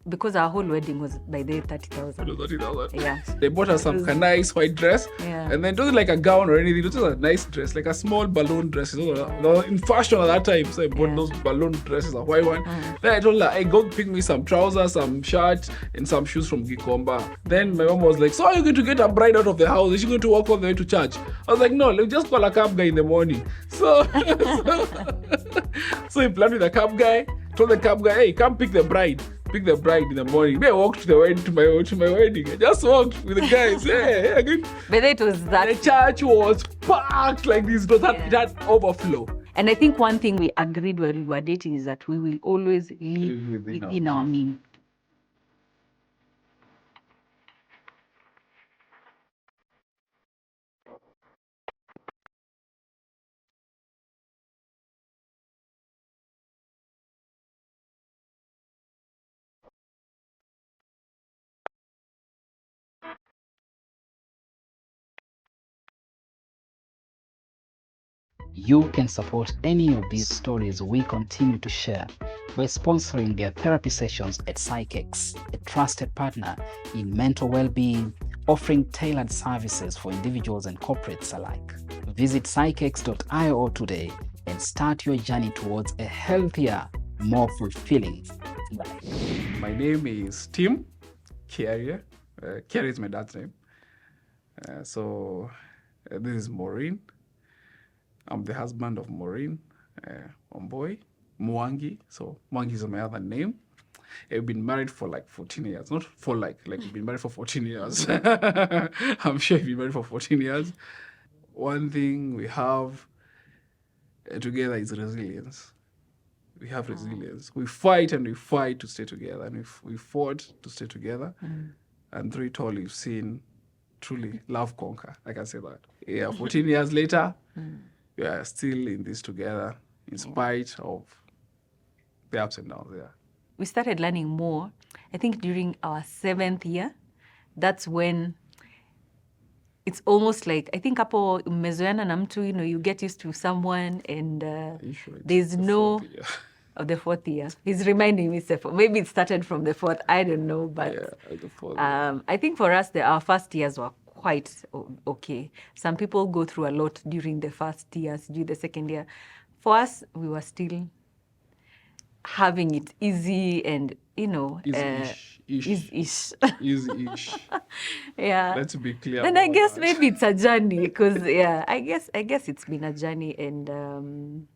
because our whole wedding was by the 30,000. 30,000. Yeah. They bought her some nice white dress. Yeah. And then it wasn't like a gown or anything. It was just a nice dress, like a small balloon dress. They were in fashion at that time. So I bought those balloon dresses, a white one. Then I told her, hey, go pick me some trousers, some shirt, and some shoes from Gikomba. Then my mom was like, so are you going to get a bride out of the house? Is she going to walk all the way to church? I was like, no, let's just call a cab guy in the morning. So he planned with the cab guy, told the cab guy, hey, come pick the bride in the morning. I walked to my wedding. I just walked with the guys. But it was that. The church was packed like this. It was that overflow. And I think one thing we agreed when we were dating is that we will always live within our means. You can support any of these stories we continue to share by sponsoring their therapy sessions at PsychX, a trusted partner in mental well-being, offering tailored services for individuals and corporates alike. Visit psychx.io today and start your journey towards a healthier, more fulfilling life. My name is Tim Kiaria. Kiaria is my dad's name. This is Maureen. I'm the husband of Maureen, Omboy, Mwangi. So Mwangi is my other name. We've been married for like 14 years. Not for like we've been married for 14 years. I'm sure we've been married for 14 years. One thing we have together is resilience. We have resilience. We fight and we fight to stay together. And we fought to stay together. And through it all, we've seen truly love conquer. I can say that. Yeah, 14 years later, we are still in this together in spite of the ups and downs. Yeah. We started learning more, I think during our 7th year. That's when it's almost like, I think hapo mmezoeana na mtu, you get used to someone and there's no... Of the 4th year. He's reminding me, maybe it started from the 4th, I don't know, but the 4th. I think for us, our first years were quite okay. Some people go through a lot during the first years, during the 2nd year. For us, we were still having it easy and, Easy-ish. Easy-ish. Yeah. Let's be clear. And I guess maybe it's a journey because, I guess it's been a journey and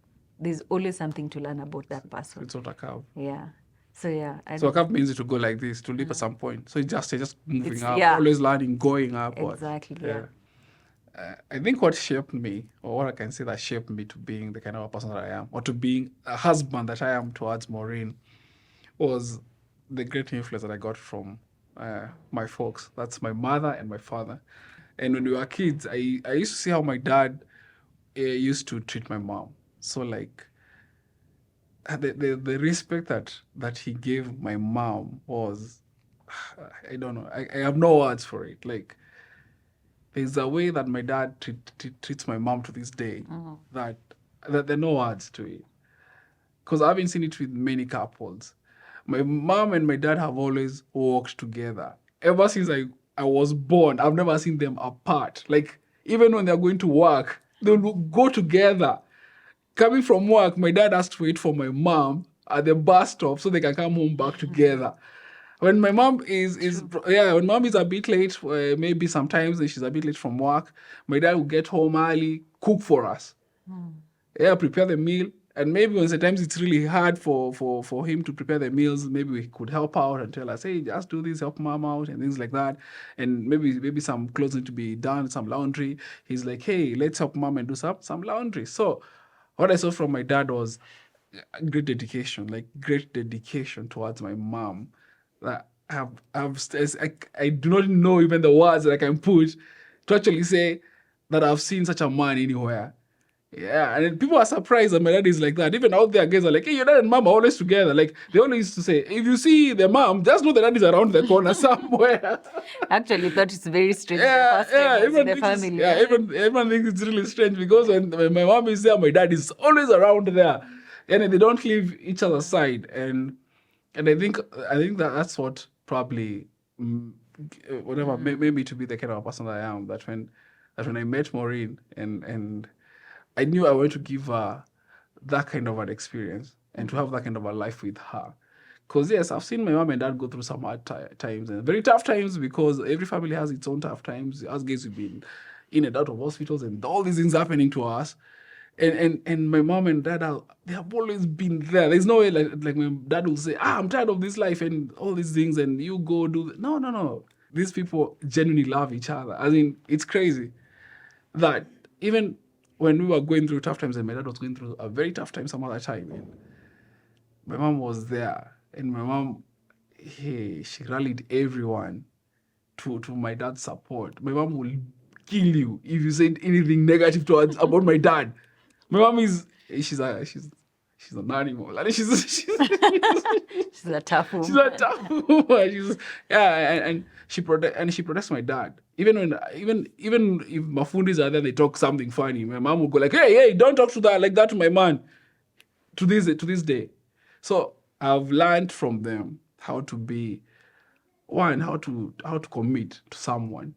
there's always something to learn about that person. It's not a curve. Yeah. So, yeah. So a curve means to go like this, to leap at some point. So it's just moving up, always learning, going up. Exactly, yeah. I think what shaped me, or what I can say that shaped me to being the kind of a person that I am, or to being a husband that I am towards Maureen, was the great influence that I got from my folks. That's my mother and my father. And when we were kids, I used to see how my dad used to treat my mom. So like the respect that he gave my mom was, I don't know, I have no words for it. Like there's a way that my dad treats my mom to this day that there are no words to it. Because I've been seeing it with many couples. My mom and my dad have always walked together. Ever since I was born, I've never seen them apart. Like even when they're going to work, they'll go together. Coming from work, my dad has to wait for my mom at the bus stop so they can come home back together. When my mom when mom is a bit late, maybe sometimes she's a bit late from work, my dad will get home early, cook for us. Prepare the meal. And maybe when sometimes it's really hard for him to prepare the meals, maybe we could help out and tell us, hey, just do this, help mom out and things like that. And maybe some clothes need to be done, some laundry. He's like, hey, let's help mom and do some laundry. So what I saw from my dad was great dedication towards my mom. That I do not know even the words that I can put to actually say that I've seen such a man anywhere. Yeah, and people are surprised that my dad is like that. Even out there, guys are like, hey, your dad and mom are always together. Like, they always used to say, if you see the mom, just know the dad is around the corner somewhere. Actually, that is very strange. Everyone thinks it's really strange because when my mom is there, my dad is always around there. And they don't leave each other's side. And And I think that's what probably whatever made me to be the kind of person that I am. That when I met Maureen and I knew I wanted to give her that kind of an experience and to have that kind of a life with her. Because yes, I've seen my mom and dad go through some hard times and very tough times, because every family has its own tough times. Us guys, we've been in and out of hospitals and all these things happening to us. And my mom and dad they have always been there. There's no way like my dad will say, I'm tired of this life and all these things, and you go do no. These people genuinely love each other. I mean, it's crazy that even when we were going through tough times and my dad was going through a very tough time some other time, and my mom was there, and my mom, hey, she rallied everyone to my dad's support. My mom will kill you if you said anything negative towards about my dad. My mom she's an animal. Like, she's a tough woman. She's a tough woman. And she protects my dad. Even if mafundis are there, they talk something funny. My mom will go like, hey, don't talk to that like that to my man. To this day. So I've learned from them how to be how to commit to someone,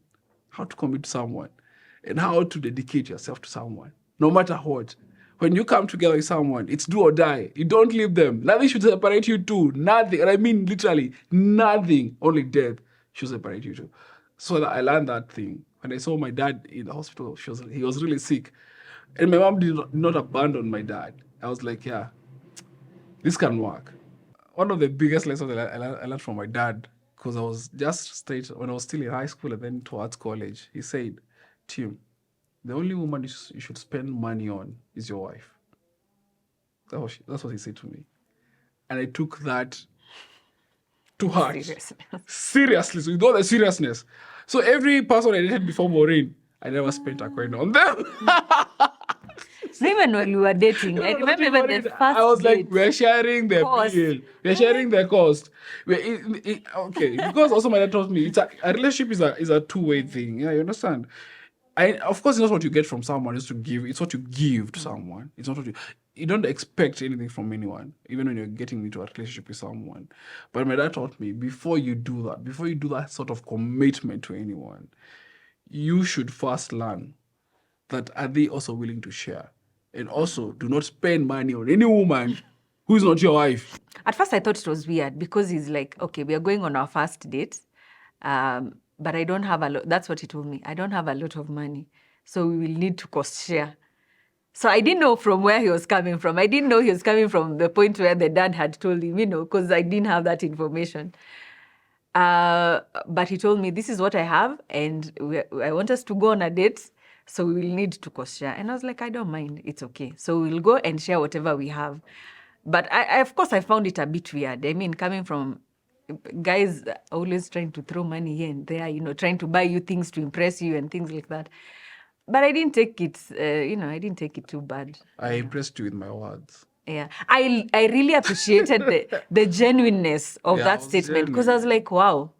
and how to dedicate yourself to someone, no matter what. When you come together with someone, it's do or die. You don't leave them. Nothing should separate you two. Nothing. And I mean literally nothing. Only death should separate you two. So that I learned that thing. When I saw my dad in the hospital, he was really sick. And my mom did not abandon my dad. I was like, yeah, this can work. One of the biggest lessons I learned from my dad, because I was when I was still in high school and then towards college, he said, Tim, the only woman you should spend money on is your wife. That's what he said to me. And I took that to heart. Seriously, with all the seriousness. So every person I dated before Maureen, I never spent a coin on them. Even when we were dating, I remember even the first I was date. like, we're sharing the bill. We're sharing the cost. Okay, because also my dad taught me a relationship is a two-way thing. Yeah, you understand? Of course, it's not what you get from someone. It's what you give to someone. It's not what you don't expect anything from anyone, even when you're getting into a relationship with someone. But my dad taught me, before you do that sort of commitment to anyone, you should first learn that are they also willing to share? And also, do not spend money on any woman who is not your wife. At first, I thought it was weird because he's like, okay, we are going on our first date, but I don't have a lot. That's what he told me. I don't have a lot of money, so we will need to cost share. So I didn't know from where he was coming from. I didn't know he was coming from the point where the dad had told him, because I didn't have that information. But he told me, this is what I have, and I want us to go on a date. So we will need to cost share. And I was like, I don't mind. It's okay. So we'll go and share whatever we have. But of course, I found it a bit weird. I mean, coming from guys always trying to throw money here and there, trying to buy you things to impress you and things like that. But I didn't take it, I didn't take it too bad. I impressed you with my words. Yeah. I really appreciated the genuineness of that statement, because I was like, wow.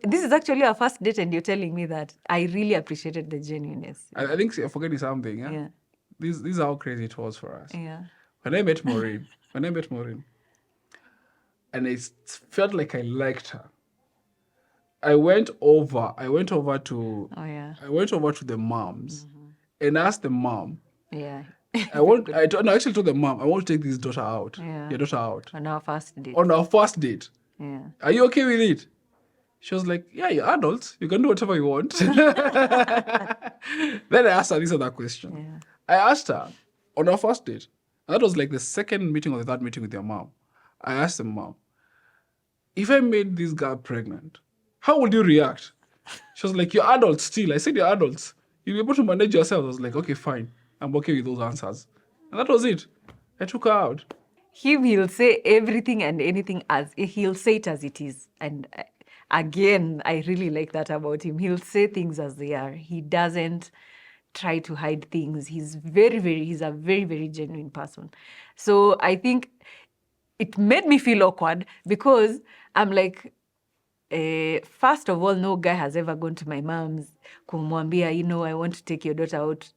This is actually our first date and you're telling me that. I really appreciated the genuineness. I think you're forgetting something. Yeah. This is how crazy it was for us. Yeah. When I met Maureen, and it felt like I liked her, I went over to the moms and asked the mom. Yeah. I actually told the mom, I want to take this daughter out. Yeah. Your daughter out. On our first date. Yeah. Are you okay with it? She was like, yeah, you're adults. You can do whatever you want. Then I asked her this other question. Yeah. I asked her on our first date, and that was like the second meeting or the third meeting with your mom. I asked the mom, if I made this girl pregnant, how would you react? She was like, you're adults still. I said, you're adults. You'll be able to manage yourself. I was like, okay, fine. I'm okay with those answers. And that was it. I took her out. He'll say everything and anything he'll say it as it is. And again, I really like that about him. He'll say things as they are. He doesn't try to hide things. He's a very, very genuine person. So I think it made me feel awkward because I'm like, first of all, no guy has ever gone to my mom's kumwambia, I want to take your daughter out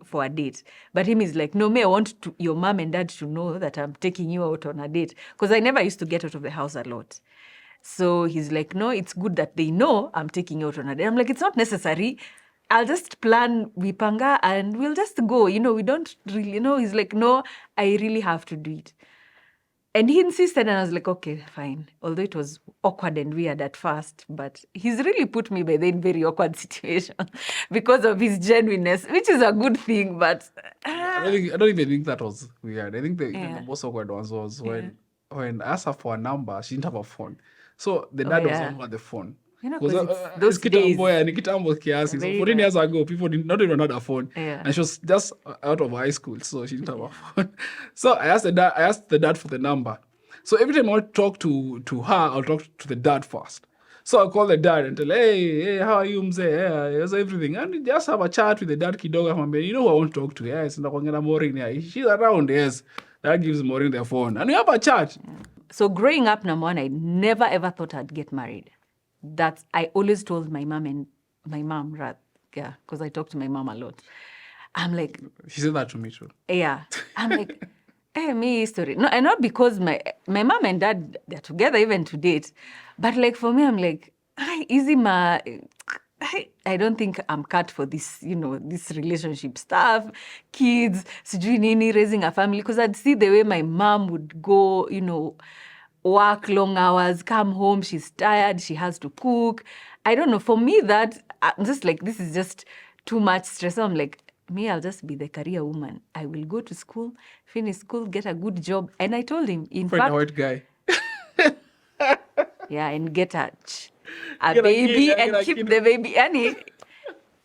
for a date. But him is like, no, I want your mom and dad to know that I'm taking you out on a date. Because I never used to get out of the house a lot. So he's like, no, it's good that they know I'm taking you out on a date. I'm like, it's not necessary. I'll just plan Vipanga and we'll just go. We don't really, He's like, no, I really have to do it. And he insisted, and I was like, okay, fine. Although it was awkward and weird at first, but he's really put me by then in very awkward situation because of his genuineness, which is a good thing, but... I don't even think that was weird. I think the most awkward ones was when I asked her for a number, she didn't have a phone. So the dad was on the phone. Because it's those days. Kitambo kiasi. So 14 years ago, people did not even had a phone. Yeah. And she was just out of high school, so she didn't have a phone. So I asked the dad for the number. So every time I want to talk to her, I'll talk to the dad first. So I'll call the dad and tell, hey, how are you, mzee? Yeah, how's everything? And we just have a chat with the dad kidogo. You know who I want to talk to? Yes, Maureen. Yeah, she's around, yes. That gives Maureen their phone. And we have a chat. So growing up, number one, I never ever thought I'd get married. I always told my mom, because I talk to my mom a lot. I'm like... She said that to me too. Yeah. I'm like, me history. No, and not because my mom and dad, they're together even to date. But like for me, I'm like, I don't think I'm cut for this, this relationship stuff, kids, raising a family. Because I'd see the way my mom would go, work long hours, come home, she's tired, she has to cook. I don't know. For me, I'm just like, this is just too much stress. So I'm like, I'll just be the career woman. I will go to school, finish school, get a good job. And I told him, find a white guy. Yeah, and get a baby and keep the baby. And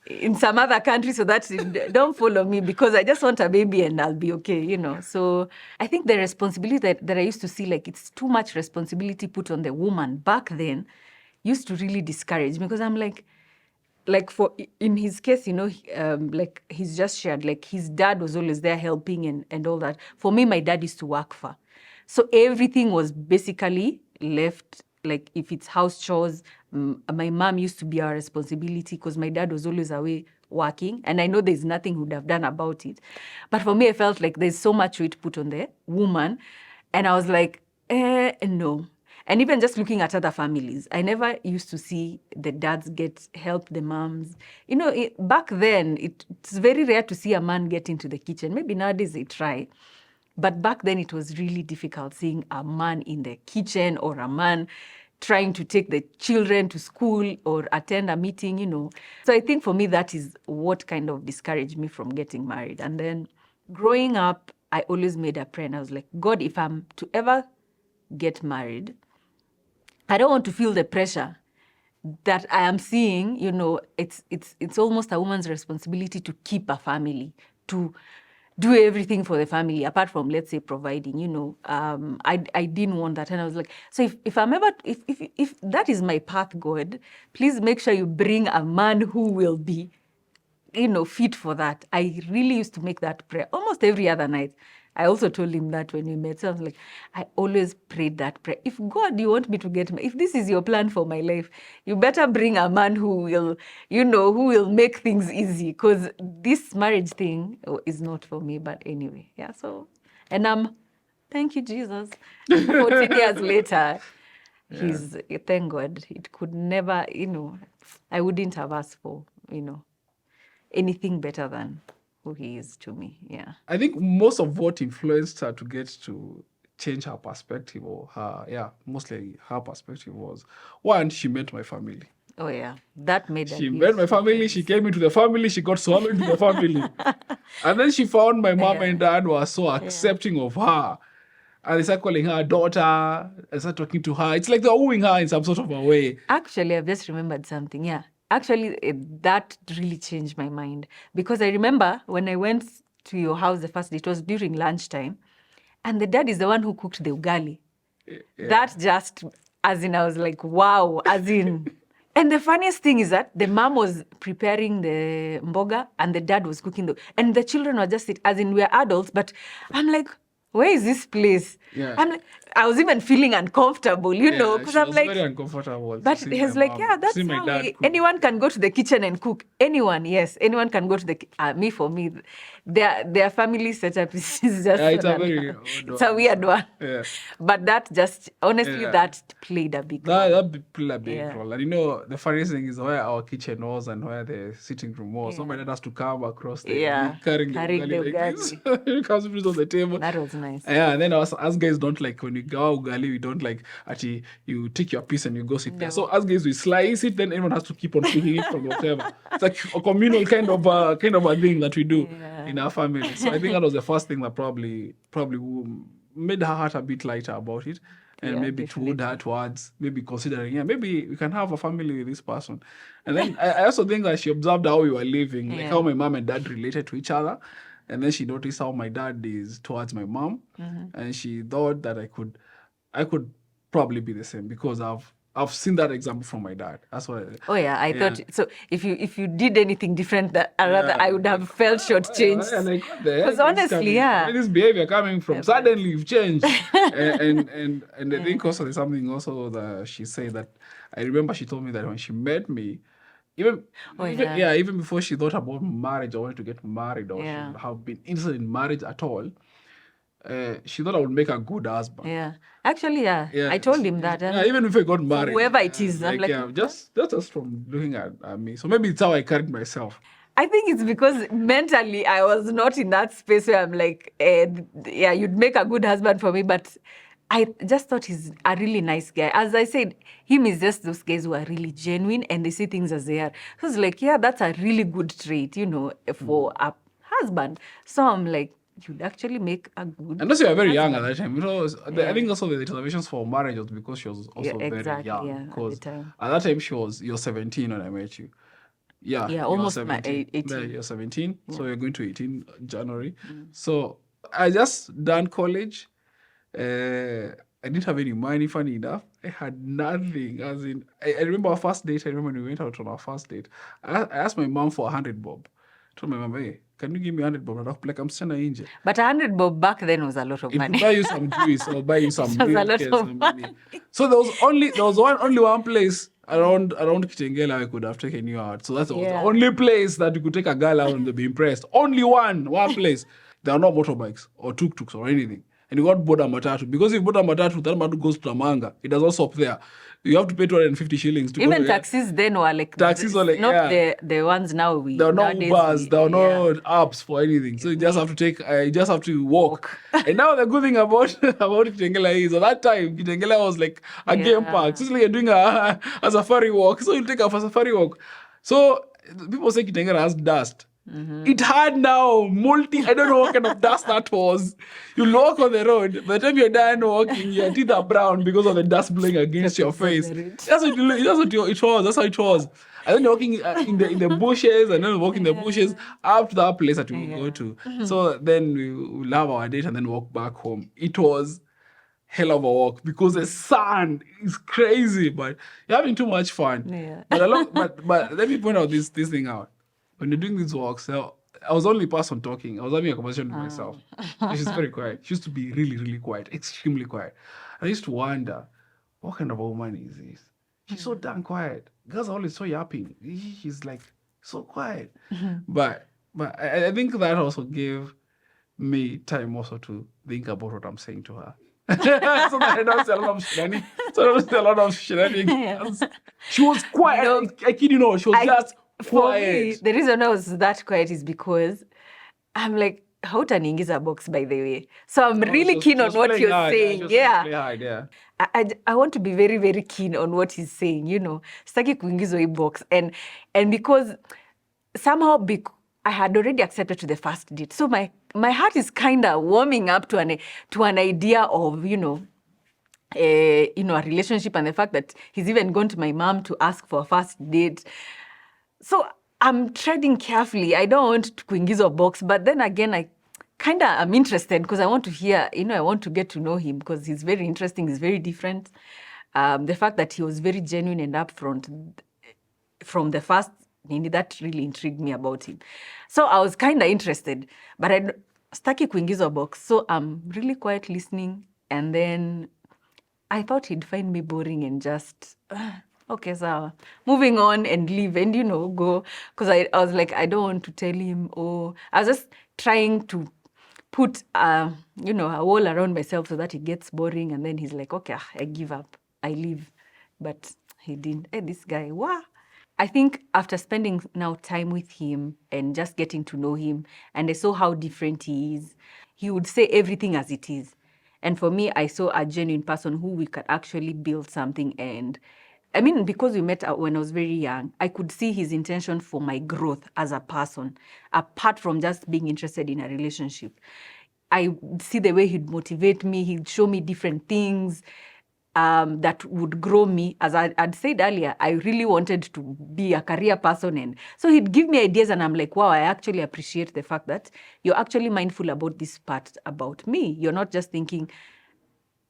in some other country, so that don't follow me because I just want a baby and I'll be okay, So I think the responsibility that I used to see, like it's too much responsibility put on the woman back then, used to really discourage me because I'm like in his case, like he's just shared, like his dad was always there helping and all that. For me, my dad used to work for. So everything was basically left, like if it's house chores, my mom used to be our responsibility because my dad was always away working. And I know there's nothing he would have done about it. But for me, I felt like there's so much weight put on the woman. And I was like, no. And even just looking at other families, I never used to see the dads help the moms. Back then, it's very rare to see a man get into the kitchen. Maybe nowadays they try. But back then, it was really difficult seeing a man in the kitchen or a man trying to take the children to school or attend a meeting, So I think for me, that is what kind of discouraged me from getting married. And then growing up, I always made a prayer. And I was like, God, if I'm to ever get married, I don't want to feel the pressure that I am seeing, it's almost a woman's responsibility to keep a family, to do everything for the family, apart from, let's say, providing, I didn't want that. And I was like, so if that is my path, God, please make sure you bring a man who will be, fit for that. I really used to make that prayer almost every other night. I also told him that when we met. So I was like, I always prayed that prayer. If God, you want me to get married, if this is your plan for my life, you better bring a man who will, who will make things easy. Because this marriage thing is not for me. But anyway, yeah. So, and thank you, Jesus. 14 years later, thank God, it could never, I wouldn't have asked for, anything better than who he is to me. Yeah. I think most of what influenced her to get to change her perspective mostly her perspective was, one, she met my family. Oh, yeah. That made She met my family. She came into the family. She got swallowed into the family. And then she found my mom and dad were so accepting of her. And they started calling her daughter. I started talking to her. It's like they're wooing her in some sort of a way. Actually, I've just remembered something. Yeah. Actually, that really changed my mind. Because I remember when I went to your house the first day, it was during lunchtime. And the dad is the one who cooked the ugali. Yeah. That just, as in, I was like, wow, as in... And the funniest thing is that the mom was preparing the mboga and the dad was cooking and the children were just, as in, we're adults, but I'm like, where is this place? Yeah. I'm like, I was even feeling uncomfortable, you know, because she I'm was like, very uncomfortable. but to see he's my like, mom, yeah, to that's see my how dad cook. anyone can go to the kitchen and cook. Anyone, yes, anyone can go to the for me, their family setup is just Yeah, it's so a very odd it's a one, weird so, one. yeah. But that just honestly Yeah. that played a big role. That played a big Yeah. role. And you know, the funniest thing is where our kitchen was and where the sitting room was. So Yeah. my dad has to come across the Yeah, carrying the carrying ugali the like this. ugali. It comes on the table. That was nice. Yeah, and then us guys don't like when you go ugali, we don't like actually you take your piece and you go sit there. No. So us guys we slice it, then everyone has to keep on picking it from whatever. It's like a communal kind of a thing that we do in our family. So I think that was the first thing that probably made her heart a bit lighter about it. And Yeah, maybe told her definitely. towards maybe considering, yeah, maybe we can have a family with this person. And then I also think that she observed how we were living, like how my mom and dad related to each other. And then she noticed how my dad is towards my mom. And she thought that I could probably be the same because I've seen that example from my dad. That's why. Oh yeah, I thought so. If you did anything different, I would have felt shortchanged. And I got there. Because honestly, yeah. Where this behavior coming from? Suddenly you've changed. and I think also there's something also that she said that I remember she told me that when she met me, even before she thought about marriage or wanted to get married or should have been interested in marriage at all, she thought I would make a good husband. Yeah. Actually, yeah. I told him that. Yeah, even if I got married. Whoever it is, I'm like, just from looking at me. So maybe it's how I carried myself. I think it's because mentally I was not in that space where I'm like, yeah, you'd make a good husband for me, but I just thought he's a really nice guy. As I said, him is just those guys who are really genuine and they see things as they are. So it's like, yeah, that's a really good trait, you know, for a husband. So I'm like, you'd actually make a good. And also, you were very young at that time. You know, I think also the reservations for marriage was because she was also very young. Yeah, because at the time. At that time, you're 17 when I met you. Yeah, Yeah, almost 17. 18. Yeah, you're 17, so you're going to 18 January. So I just done college. I didn't have any money, funny enough. I had nothing. As in, I remember our first date. I remember when we went out on our first date. I asked my mom for 100 bob. I told my mom, hey, can you give me 100 bob? Like, I'm still an angel. But 100 bob back then was a lot of money. If I buy you some juice, I'll buy you some It was a milk lot and of some money. So there was only one place around Kitengela I could have taken you out. So that was the only place that you could take a girl out and they'd be impressed. Only one place. There are no motorbikes or tuk-tuks or anything. And you got board a matatu. Because if you board a matatu, that matatu goes to Tamanga. It does not stop there. You have to pay 250 shillings to Even go there. taxis then were like... Taxis were like, not the ones now we... There are no Ubers, there are no apps for anything. So you just have to walk. And now the good thing about Kitengela is, at that time, Kitengela was like a game park. So it's like you're doing a safari walk. So you take a safari walk. So people say Kitengela has dust. It had now I don't know what kind of dust that was. You walk on the road, by the time you're done walking, your teeth are brown because of the dust blowing against your face. That's what it was. That's how it was. And then you're walking in the bushes, and then walking the bushes up to that place that we will go to. So then we'll have our date and then walk back home. It was hell of a walk because the sun is crazy, but you're having too much fun. Yeah. But let me point out this thing out. When you're doing these walks, I was the only person talking. I was having a conversation with myself. She's very quiet. She used to be really, really quiet, extremely quiet. I used to wonder, what kind of a woman is this? She's so damn quiet. Girls are always so yapping. She's like so quiet. But I think that also gave me time also to think about what I'm saying to her. So that I don't say a lot of shenanigans. She was quiet. I kid you not, she was just for me, quiet. the reason I was that quiet is because I'm like, hautaniingiza box, by the way. So I'm really keen on what you're saying. I want to be very, very keen on what he's saying, you know. Sitaki kuingizwa hii box. And because somehow I had already accepted to the first date. So my heart is kind of warming up to an idea of, a relationship, and the fact that he's even gone to my mom to ask for a first date. So I'm treading carefully. I don't want to kuingizwa box, but then again, I'm interested because I want to hear, I want to get to know him because he's very interesting, he's very different. The fact that he was very genuine and upfront from the first, that really intrigued me about him. So I was kind of interested, but I staki kuingizwa box. So I'm really quiet listening, and then I thought he'd find me boring and just, okay, so moving on and leave and, go. Because I was like, I don't want to tell him. Oh, I was just trying to put, a wall around myself so that it gets boring. And then he's like, okay, I give up. I leave. But he didn't. Hey, this guy, wow. I think after spending now time with him and just getting to know him, and I saw how different he is, he would say everything as it is. And for me, I saw a genuine person who we could actually build something. And I mean, because we met when I was very young, I could see his intention for my growth as a person, apart from just being interested in a relationship. I see the way he'd motivate me, he'd show me different things that would grow me. As I'd said earlier, I really wanted to be a career person. And so he'd give me ideas and I'm like, wow, I actually appreciate the fact that you're actually mindful about this part about me. You're not just thinking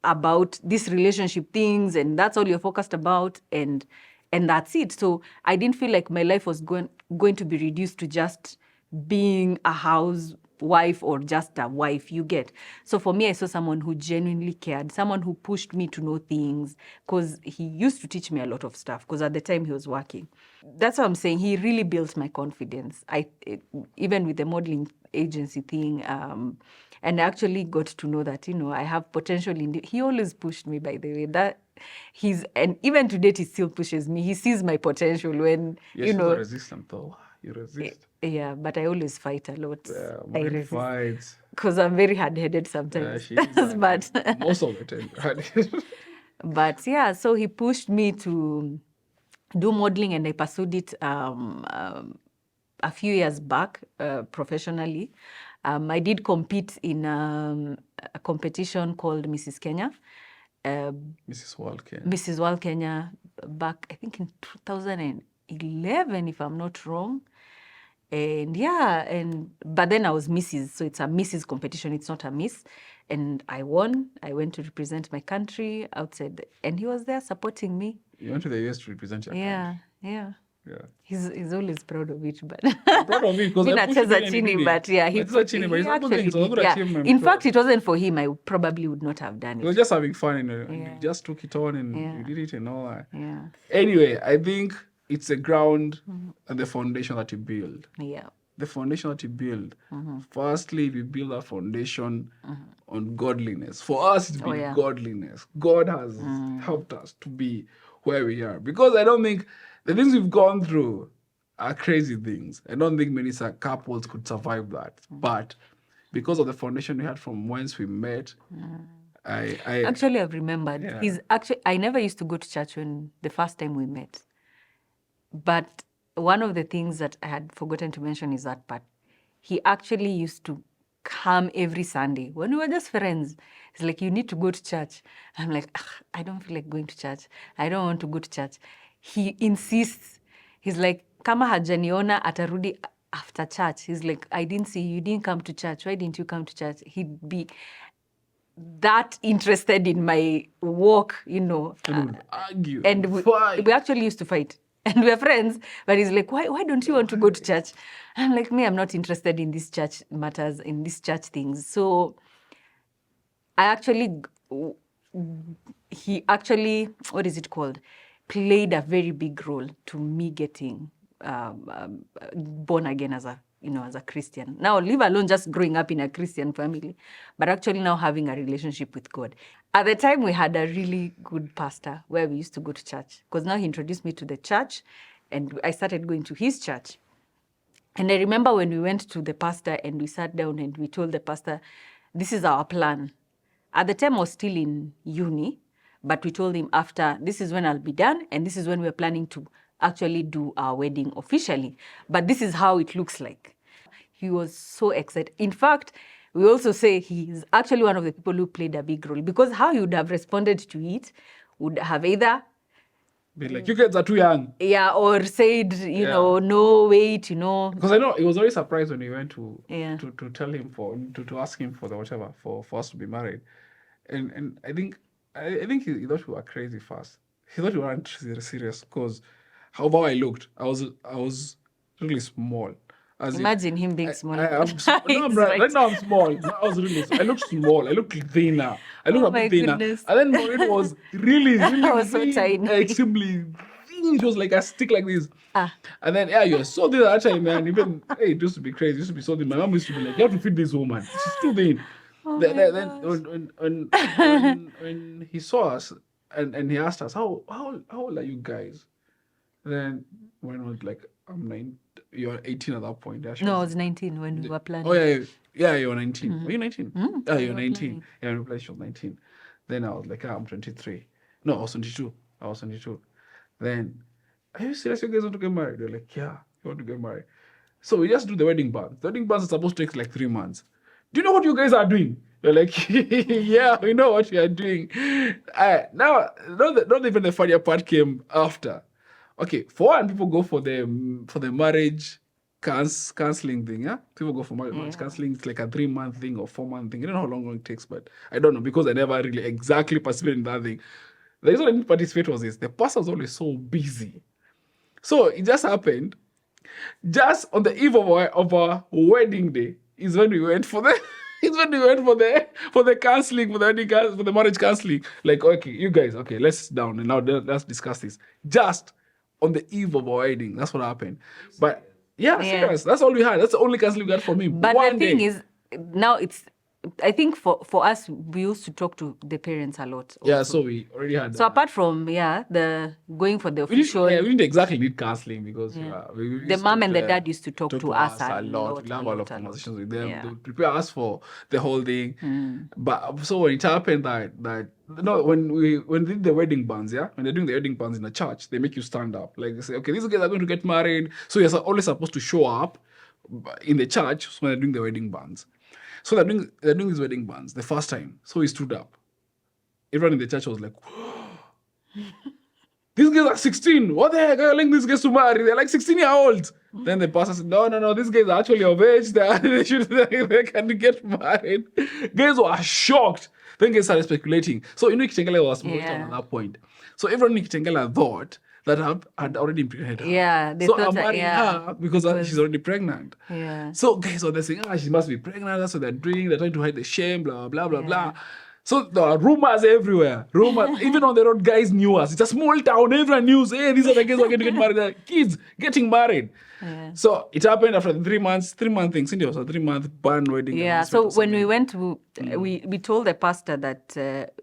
about these relationship things and that's all you're focused about and that's it. So I didn't feel like my life was going to be reduced to just being a housewife or just a wife, you get. So for me, I saw someone who genuinely cared, someone who pushed me to know things, because he used to teach me a lot of stuff because at the time he was working. That's what I'm saying. He really built my confidence. Even with the modeling agency thing, and I actually got to know that, I have potential he always pushed me, by the way. And even to date, he still pushes me. He sees my potential when, Yes, you are resistant though. You resist. Yeah, but I always fight a lot. Yeah, I Maureen resist. fights. Because I'm very hard-headed sometimes. She is but most of the time. But yeah, so he pushed me to do modeling and I pursued it a few years back professionally. I did compete in a competition called Mrs. Kenya. Mrs. World Kenya. Mrs. World Kenya back, I think in 2011, if I'm not wrong. And yeah, but then I was Mrs. So it's a Mrs. competition, it's not a Miss. And I won. I went to represent my country outside, and he was there supporting me. You went to the US to represent your country. Yeah. Yeah. He's always proud of it, but I'm proud of it because I pushed him and he did it. but yeah, he But he's not actually doing it. It's a good did. Yeah. achievement. In fact, it wasn't for him. I probably would not have done He was it. just having fun, Yeah. You just took it on and Yeah. you did it and all that. Yeah. Anyway, I think it's the ground and the foundation that you build. Yeah. The foundation that you build. Firstly, we build a foundation on godliness. For us, it's been godliness. God has helped us to be where we are. Because I don't think the things we've gone through are crazy things. I don't think many couples could survive that. But because of the foundation we had from whence we met, Actually, I've remembered. Yeah. I never used to go to church when the first time we met. But one of the things that I had forgotten to mention is that part. He actually used to come every Sunday when we were just friends. He's like, you need to go to church. I'm like, I don't feel like going to church. I don't want to go to church. He insists. He's like, kama hajaniona atarudi after church. He's like, I didn't see you. You didn't come to church. Why didn't you come to church? He'd be that interested in my walk, And we would argue. And we actually used to fight. And we're friends, but he's like, why don't you want to go to church? I'm like, I'm not interested in these church matters, in these church things. So he actually, what is it called? Played a very big role to me getting born again as a Christian. Now, leave alone just growing up in a Christian family, but actually now having a relationship with God. At the time, we had a really good pastor where we used to go to church, because now he introduced me to the church, and I started going to his church. And I remember when we went to the pastor and we sat down and we told the pastor, this is our plan. At the time, I was still in uni, but we told him after, this is when I'll be done, and this is when we're planning to actually do our wedding officially. But this is how it looks like. He was so excited. In fact, we also say he's actually one of the people who played a big role, because how he would have responded to it would have either be like, you kids are too young. Yeah, or said, no, wait, Because I know he was very surprised when we went to tell him to ask him for the whatever, for us to be married. And I think he thought we were crazy first. He thought we weren't serious because however I looked, I was really small. As in, Imagine him being small. I'm right now I'm small. No, I was really I looked small. I looked thinner. I looked Oh a my bit thinner. goodness. And then Maureen was really, I really was so thin, tiny. extremely thin. She was like a stick like this. Ah. And then you're so thin at that time, man. Even it used to be crazy. It used to be so thin. My mom used to be like, you have to feed this woman. She's too thin. Oh then my then gosh. when he saw us and he asked us, how old are you guys? Then when I was like, I'm 9, you're 18 at that point. Yeah, she No, I was was 19 when we were planning. Oh yeah, you're 19. Were you 19? Yeah, we you're were 19. planning. Yeah, I realized she was 19. Then I was like, I'm 23. No, I was 22. Then, are you serious? You guys want to get married? They're like, yeah, you want to get married. So we just do the wedding band. The wedding band is supposed to take like 3 months. Do you know what you guys are doing? They're like, yeah, we know what you are doing. Now, not even the funnier part came after. Okay, for one, people go for the marriage counseling thing, yeah? People go for marriage counseling. It's like a 3-month thing or 4-month thing. I don't know how long it takes, but I don't know because I never really exactly participated in that thing. The reason I didn't participate was this. The pastor was always so busy. So it just happened. Just on the eve of our wedding day is when we went for the for the counseling, for the marriage counseling. Like, okay, you guys, okay, let's sit down and now let's discuss this. Just on the eve of our wedding, that's what happened. But serious. That's all we had. That's the only counseling we got from him. But One the thing day. is, now it's, I think for us, we used to talk to the parents a lot. Yeah, also. so we already had So apart from the going for the we official, didn't exactly need counseling because we the used mom to, and the dad used to talk to us a lot. We a have a lot of lot. conversations with them. Yeah. They would prepare us for the whole thing. But so when it happened that when they did the wedding bands, when they're doing the wedding bands in the church, they make you stand up. Like they say, okay, these guys are going to get married, so you're always supposed to show up in the church when they're doing the wedding bands. So they're doing these wedding bands the first time. So he stood up. Everyone in the church was like, these guys are 16. What the heck are you letting these guys to marry? They're like 16-year-olds. Then the pastor said, no, these guys are actually of age. They can get married. Guys were shocked. Then guys started speculating. So Kitengela was small at that point. So everyone in Kitengela thought that I had already impregnated her. Yeah, they so thought I'm marrying her because she's already pregnant. Yeah. So guys were saying, she must be pregnant. That's what they're doing. They're trying to hide the shame, blah, blah, blah, blah. So there are rumors everywhere. Rumors. Even on the road, guys knew us. It's a small town. Everyone knew, hey, these are the guys who are going to get married. They're kids getting married. Yeah. So it happened after the 3-month thing. Cindy was a 3-month band wedding. Yeah. So when we went to, we told the pastor that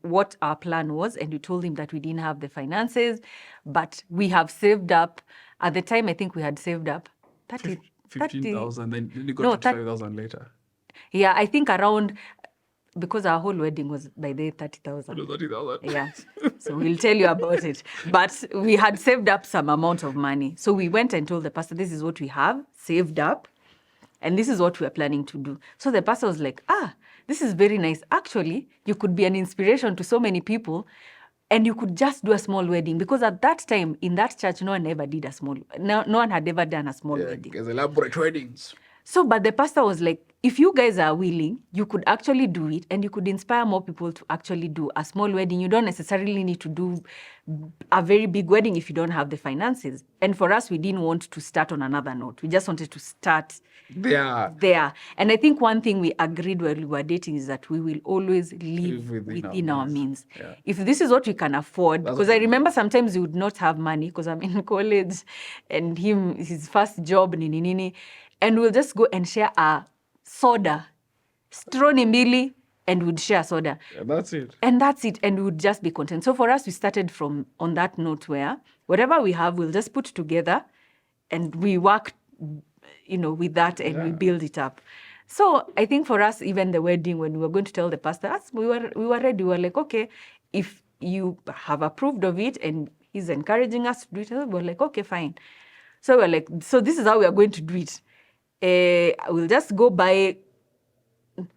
what our plan was, and we told him that we didn't have the finances, but we have saved up. At the time, I think we had saved up 15,000. Then you got 25,000 later. Yeah, I think around, because our whole wedding was by the 30,000. 30,000. Yeah. So we'll tell you about it. But we had saved up some amount of money. So we went and told the pastor, this is what we have saved up, and this is what we're planning to do. So the pastor was like, this is very nice. Actually, you could be an inspiration to so many people, and you could just do a small wedding. Because at that time, in that church, no one ever did no one had ever done a small wedding. There's elaborate weddings. So, but the pastor was like, if you guys are willing, you could actually do it, and you could inspire more people to actually do a small wedding. You don't necessarily need to do a very big wedding if you don't have the finances. And for us, we didn't want to start on another note. We just wanted to start there. And I think one thing we agreed while we were dating is that we will always live within our means. Yeah. If this is what we can afford, because I remember sometimes we would not have money because I'm in college and his first job, and we'll just go and share a soda, stroni mbili, and we'd share soda. Yeah, that's it. And that's it. And we would just be content. So for us, we started from on that note where whatever we have, we'll just put together and we work, with that, and we build it up. So I think for us, even the wedding, when we were going to tell the pastor, we were ready. We were like, okay, if you have approved of it and he's encouraging us to do it, we're like, okay, fine. So we're like, so this is how we are going to do it. We'll just go buy.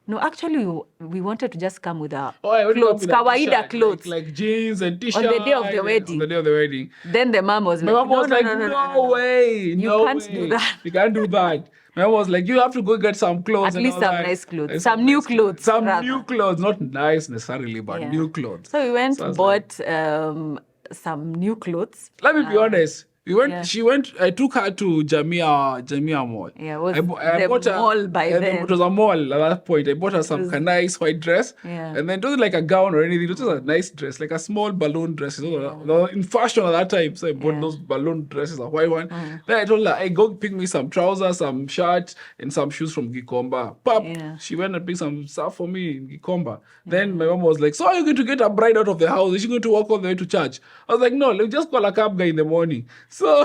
No, actually, we wanted to just come with our clothes, kawaida clothes, like jeans and t-shirts on the day of the wedding. On the day of the wedding. Then the mom was My like, mom was like, no way, you can't do that. You can't do that. My mom was like, you have to go get some clothes. At least some nice clothes, some new clothes. Some new clothes, not nice necessarily, but new clothes. So we went bought some new clothes. Let me be honest. We went. Yeah. She went. I took her to Jamia Mall. Yeah, it was I the bought her. mall by then. It was a mall at that point. I bought her some was- nice white dress. Yeah. And then it wasn't like a gown or anything. It was a nice dress, like a small balloon dress. It was in fashion at that time. So I bought those balloon dresses, a white one. Then I told her, "Hey, go pick me some trousers, some shirt, and some shoes from Gikomba." Pop. Yeah. She went and picked some stuff for me in Gikomba. Then my mom was like, "So are you going to get a bride out of the house? Is she going to walk all the way to church?" I was like, "No, let's just call a cab guy in the morning." So,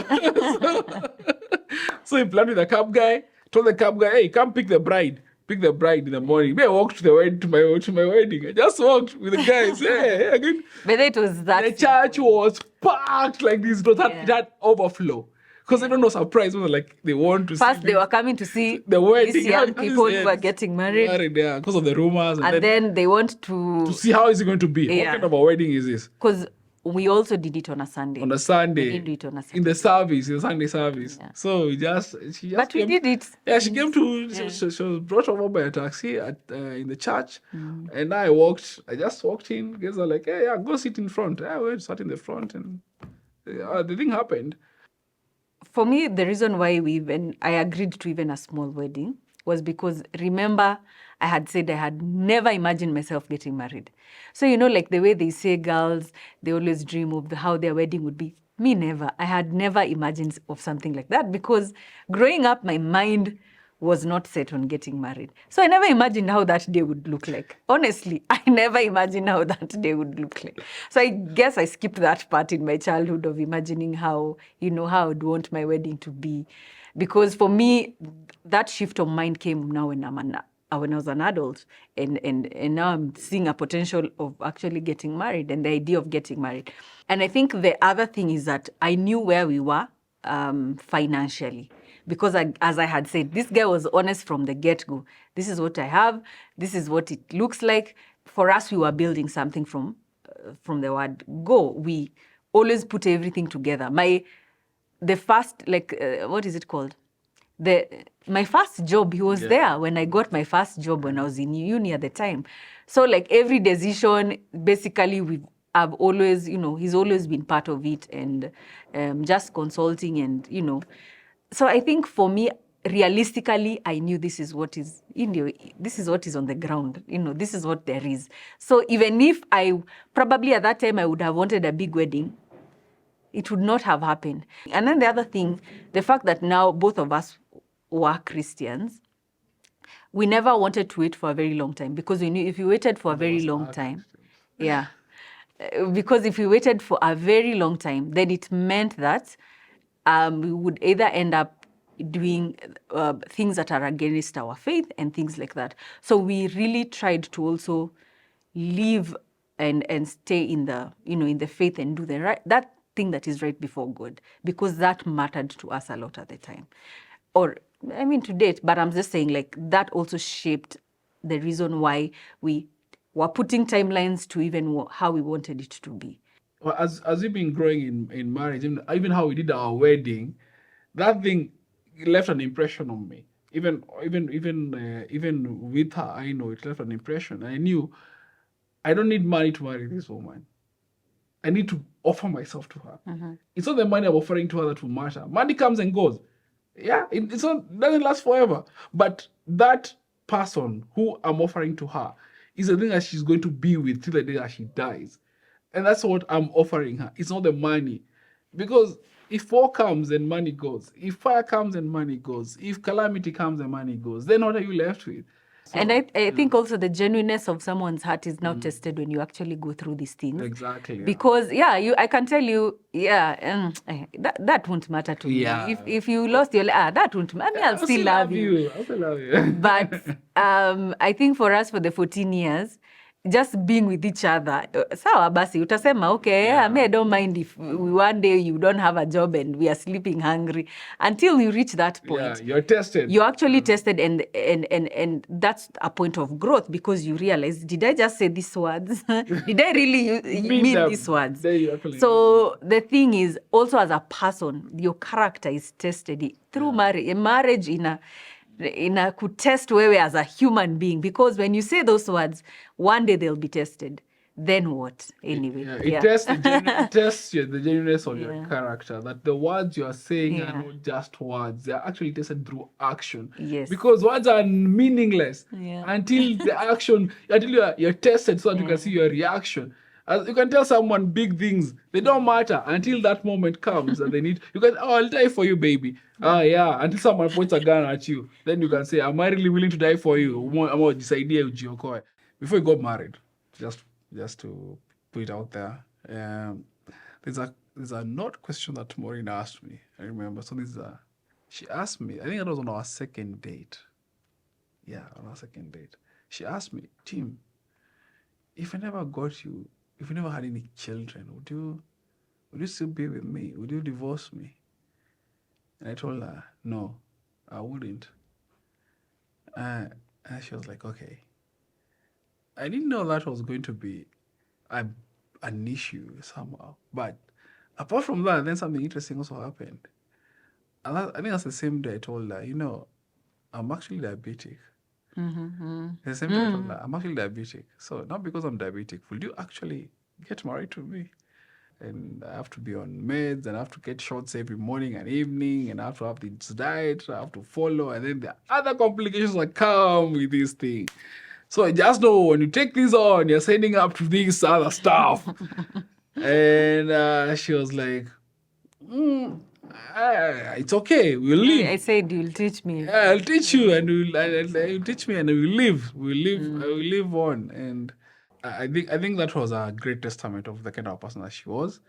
so he planned with the cab guy, told the cab guy, "Hey, come pick the bride. Pick the bride in the morning." Me, I walked to the wedding, to my wedding. I just walked with the guys. Hey, again. But it was that. The church was packed like this. It was Yeah. that overflow. Because everyone was surprised. Like, they want to First, see they were coming to see the wedding. these young people who were getting married. Yeah, because of the rumors. And then they want to see how is it going to be. What Yeah. kind of a wedding is this? Because we also did it on a Sunday. On a Sunday. We did it on a Sunday. In the service, in the Sunday service. Yeah. So she just But we came, did it. Yeah, she came to, she was brought over by a taxi in the church. And I just walked in. Guys are like, "Hey, yeah, go sit in front." I went, sat in the front, and the thing happened. For me, the reason why I agreed to even a small wedding was because, remember, I had said I had never imagined myself getting married. So, like the way they say girls, they always dream of how their wedding would be. Me, never. I had never imagined of something like that because growing up, my mind was not set on getting married. So I never imagined how that day would look like. Honestly, I never imagined how that day would look like. So I guess I skipped that part in my childhood of imagining how I would want my wedding to be. Because for me, that shift of mind came now when I was an adult, and now I'm seeing a potential of actually getting married and the idea of getting married. And I think the other thing is that I knew where we were financially. Because as I had said, this guy was honest from the get-go. This is what I have. This is what it looks like. For us, we were building something from the word go. We always put everything together. The first, what is it called? My first job, he was there when I got my first job when I was in uni at the time. So every decision, basically, I've always, he's always been part of it, and just consulting and, So I think for me, realistically, I knew this is what is this is what is on the ground. This is what there is. So even if probably at that time I would have wanted a big wedding, it would not have happened. And then the other thing, the fact that now both of us were Christians, we never wanted to wait for a very long time because we knew if we waited for a very long time, because if we waited for a very long time, then it meant that we would either end up doing things that are against our faith and things like that. So we really tried to also live and stay in the faith and do that thing that is right before God, because that mattered to us a lot at the time. To date, but I'm just saying that also shaped the reason why we were putting timelines to even how we wanted it to be. Well, as we've been growing in marriage, even how we did our wedding, that thing left an impression on me. Even with her, I know it left an impression. I knew I don't need money to marry this woman. I need to offer myself to her. Mm-hmm. It's not the money I'm offering to her that will matter. Money comes and goes. Yeah, it doesn't last forever. But that person who I'm offering to her is the thing that she's going to be with till the day that she dies. And that's what I'm offering her. It's not the money. Because if war comes and money goes, if fire comes and money goes, if calamity comes and money goes, then what are you left with? So, and I think also the genuineness of someone's heart is now tested when you actually go through these things. Exactly. Yeah. Because, I can tell you, that won't matter to me. If you lost your that won't matter. I'll still love you. I'll still love you. But I think for us, for the 14 years, just being with each other, sawa basi, utasema, okay, I don't mind if one day you don't have a job and we are sleeping hungry. Until you reach that point. Yeah, you're tested. You're actually tested, and that's a point of growth, because you realize, did I just say these words? Did I really mean these words? So the thing is, also as a person, your character is tested through marriage could test wewe as a human being, because when you say those words, one day they'll be tested. then what? Anyway, It tests it tests the genuineness of your character. That the words you are saying are not just words; they are actually tested through action. Yes. Because words are meaningless Yeah. until the action, until you're tested, so that you can see your reaction. As you can tell someone big things, they don't matter until that moment comes and they need. You can, oh, I'll die for you, baby. Yeah. Until someone points a gun at you, then you can say, am I really willing to die for you? I'm going to decide ujiokoe. Before you got married, just to put it out there, there's a note question that Maureen asked me. I remember. So she asked me. I think it was on our second date. Yeah, on our second date, she asked me, Tim, if I never had any children, would you still be with me? Would you divorce me? And I told her, no, I wouldn't. And she was like, okay. I didn't know that was going to be an issue somehow. But apart from that, then something interesting also happened. And I think that's the same day I told her, I'm actually diabetic. The same day I told her, I'm actually diabetic. So not because I'm diabetic, will you actually get married to me? And I have to be on meds, and I have to get shots every morning and evening, and I have to have this diet, I have to follow, and then the other complications that come with this thing. So I just know when you take this on, you're signing up to this other stuff. And she was like, it's okay, we'll live. I said, you'll teach me. I'll teach you, and you'll teach me, and we'll live. I will live on. And I think that was a great testament of the kind of person that she was.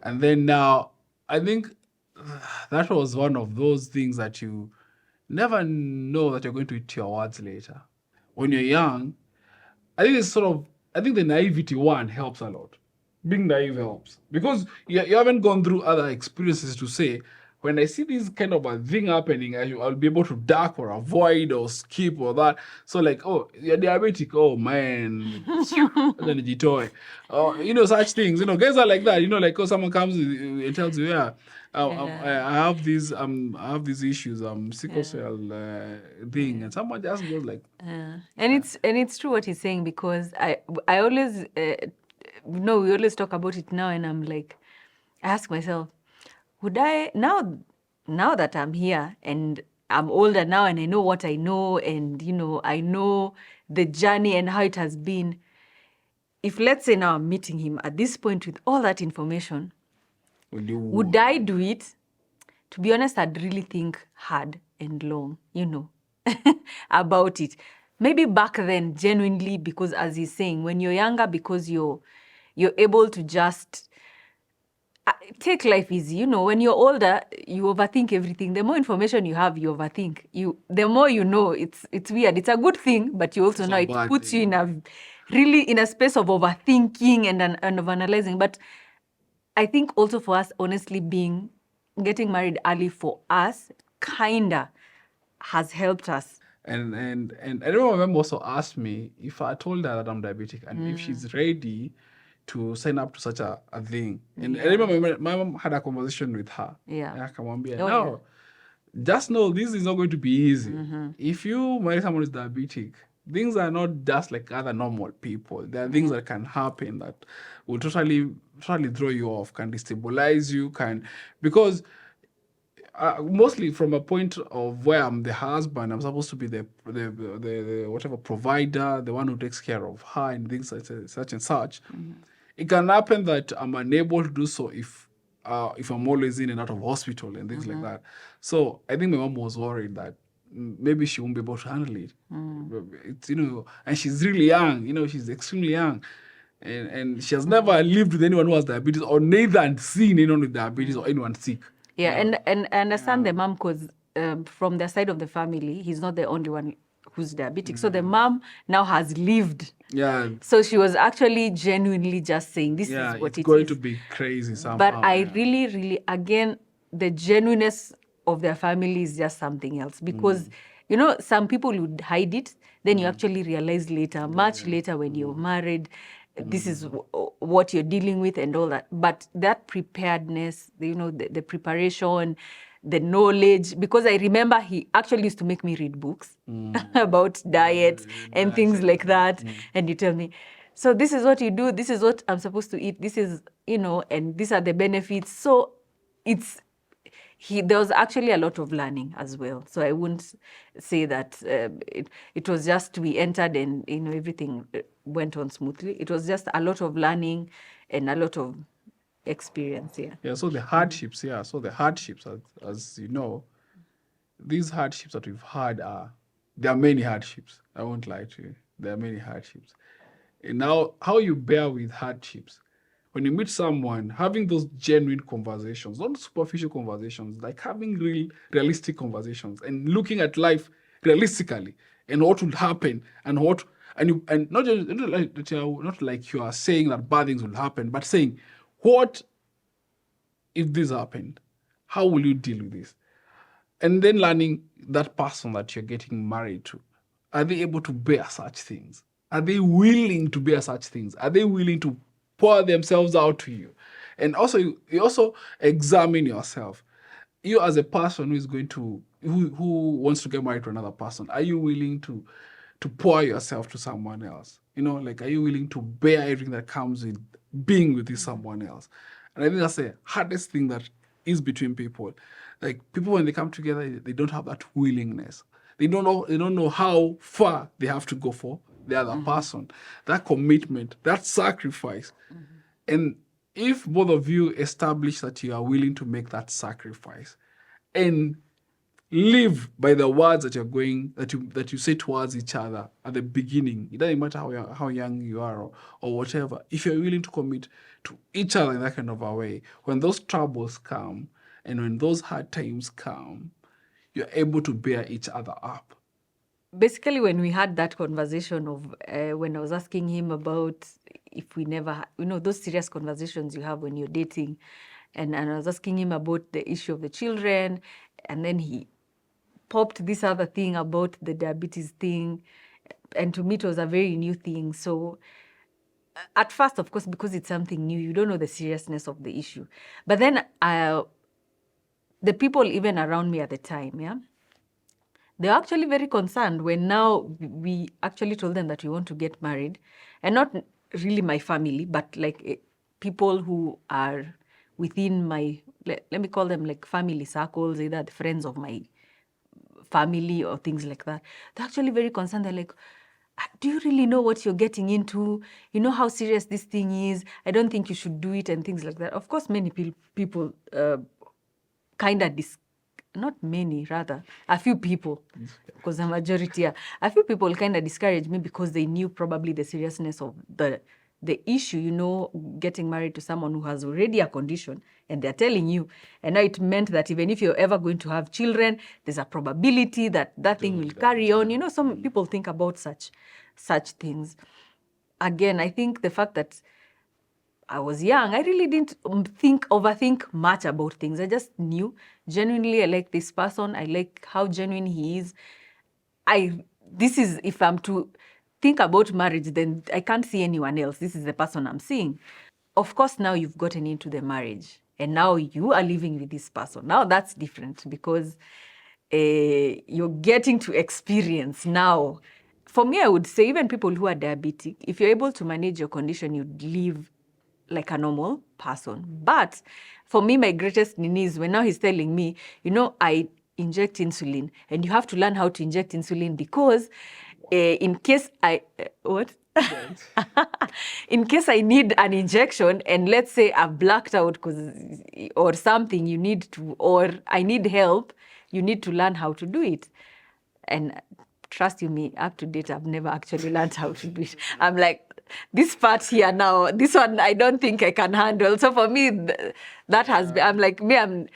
And then now, I think that was one of those things that you never know that you're going to eat your words later. When you're young, I think the naivety one helps a lot. Being naive helps. Because you haven't gone through other experiences to say, when I see this kind of a thing happening, I'll be able to duck or avoid or skip or that. So like, oh, you're diabetic. Oh, man. Then you toy. Such things. Guys are like that. Like, someone comes and tells you, I have these issues, sickle cell thing, and someone just goes like, and it's true what he's saying, because I always we always talk about it now, and I'm like, I ask myself, would I now that I'm here and I'm older now and I know what I know, and I know the journey and how it has been, if let's say now I'm meeting him at this point with all that information, would I do it? To be honest, I'd really think hard and long, about it. Maybe back then, genuinely, because as he's saying, when you're younger, because you're able to just take life easy. When you're older, you overthink everything. The more information you have, you overthink. The more you know, it's weird. It's a good thing, but you also know it puts you in a space of overthinking and of analyzing. But I think also for us, honestly, getting married early for us kinda has helped us. And I remember my mom also asked me if I told her that I'm diabetic and if she's ready to sign up to such a thing. And I remember my mom had a conversation with her. Yeah. No, just know this is not going to be easy. If you marry someone who's diabetic, things are not just like other normal people. There are things that can happen that will totally throw you off, can destabilize you, because mostly from a point of where I'm the husband, I'm supposed to be the whatever provider, the one who takes care of her and things such and such. It can happen that I'm unable to do so if I'm always in and out of hospital and things like that. So I think my mom was worried that maybe she won't be able to handle it. It's, and she's really young. She's extremely young. And she has never lived with anyone who has diabetes, or neither seen anyone with diabetes or anyone sick. Yeah, and I understand the mom, because from the side of the family, he's not the only one who's diabetic. So the mom now has lived. Yeah. So she was actually genuinely just saying, this is what it is. It's going to be crazy somehow. But I really, really, again, the genuineness of their family is just something else. Because, some people would hide it. Then you actually realize later, much later when you're married, this is what you're dealing with and all that. But that preparedness, the preparation, the knowledge, because I remember he actually used to make me read books about diet and things like that. And you tell me, So this is what you do. This is what I'm supposed to eat. This is, and these are the benefits. So there was actually a lot of learning as well. So I wouldn't say that it was just we entered and everything went on smoothly. It was just a lot of learning and a lot of experience. Yeah. So the hardships, as you know, these hardships that we've had there are many hardships. I won't lie to you. There are many hardships. And now, how you bear with hardships. When you meet someone, having those genuine conversations, not superficial conversations, like having realistic conversations and looking at life realistically and what will happen and not just not like you are saying that bad things will happen, but saying, what if this happened? How will you deal with this? And then learning that person that you're getting married to. Are they able to bear such things? Are they willing to bear such things? Are they willing to pour themselves out to you? And also, you also examine yourself. You as a person who wants to get married to another person, are you willing to pour yourself to someone else? Like, are you willing to bear everything that comes with being with this someone else? And I think that's the hardest thing that is between people. Like, people, when they come together, they don't have that willingness. They don't know how far they have to go for the other person. That commitment, that sacrifice. And if both of you establish that you are willing to make that sacrifice and live by the words that you say towards each other at the beginning, it doesn't matter how young you are or whatever. If you're willing to commit to each other in that kind of a way, when those troubles come and when those hard times come, you're able to bear each other up. Basically, when we had that conversation of when I was asking him about if we never, those serious conversations you have when you're dating, and I was asking him about the issue of the children, and then he popped this other thing about the diabetes thing, and to me it was a very new thing. So at first, of course, because it's something new, you don't know the seriousness of the issue. But then the people even around me at the time, they're actually very concerned when now we actually told them that we want to get married. And not really my family, but like people who are within my, let me call them like family circles, either the friends of my family or things like that. They're actually very concerned. They're like, do you really know what you're getting into? You know how serious this thing is? I don't think you should do it, and things like that. Of course, many people kind of not many, rather, a few people, because the majority a few people kind of discouraged me because they knew probably the seriousness of the issue, getting married to someone who has already a condition, and they're telling you. And now it meant that even if you're ever going to have children, there's a probability that thing will carry on. Some people think about such things. Again, I think the fact that I was young, I really didn't overthink much about things. I just knew, genuinely, I like this person. I like how genuine he is. If I'm to think about marriage, then I can't see anyone else. This is the person I'm seeing. Of course, now you've gotten into the marriage and now you are living with this person. Now that's different because you're getting to experience now. For me, I would say even people who are diabetic, if you're able to manage your condition, you'd live like a normal person. But for me, my greatest need is when now he's telling me, I inject insulin, and you have to learn how to inject insulin because in case in case I need an injection and let's say I've blacked out or something, or I need help, you need to learn how to do it. And trust you me, up to date, I've never actually learned how to do it. I'm like, this part here now, this one I don't think I can handle. So for me, that has been, I'm like, I'm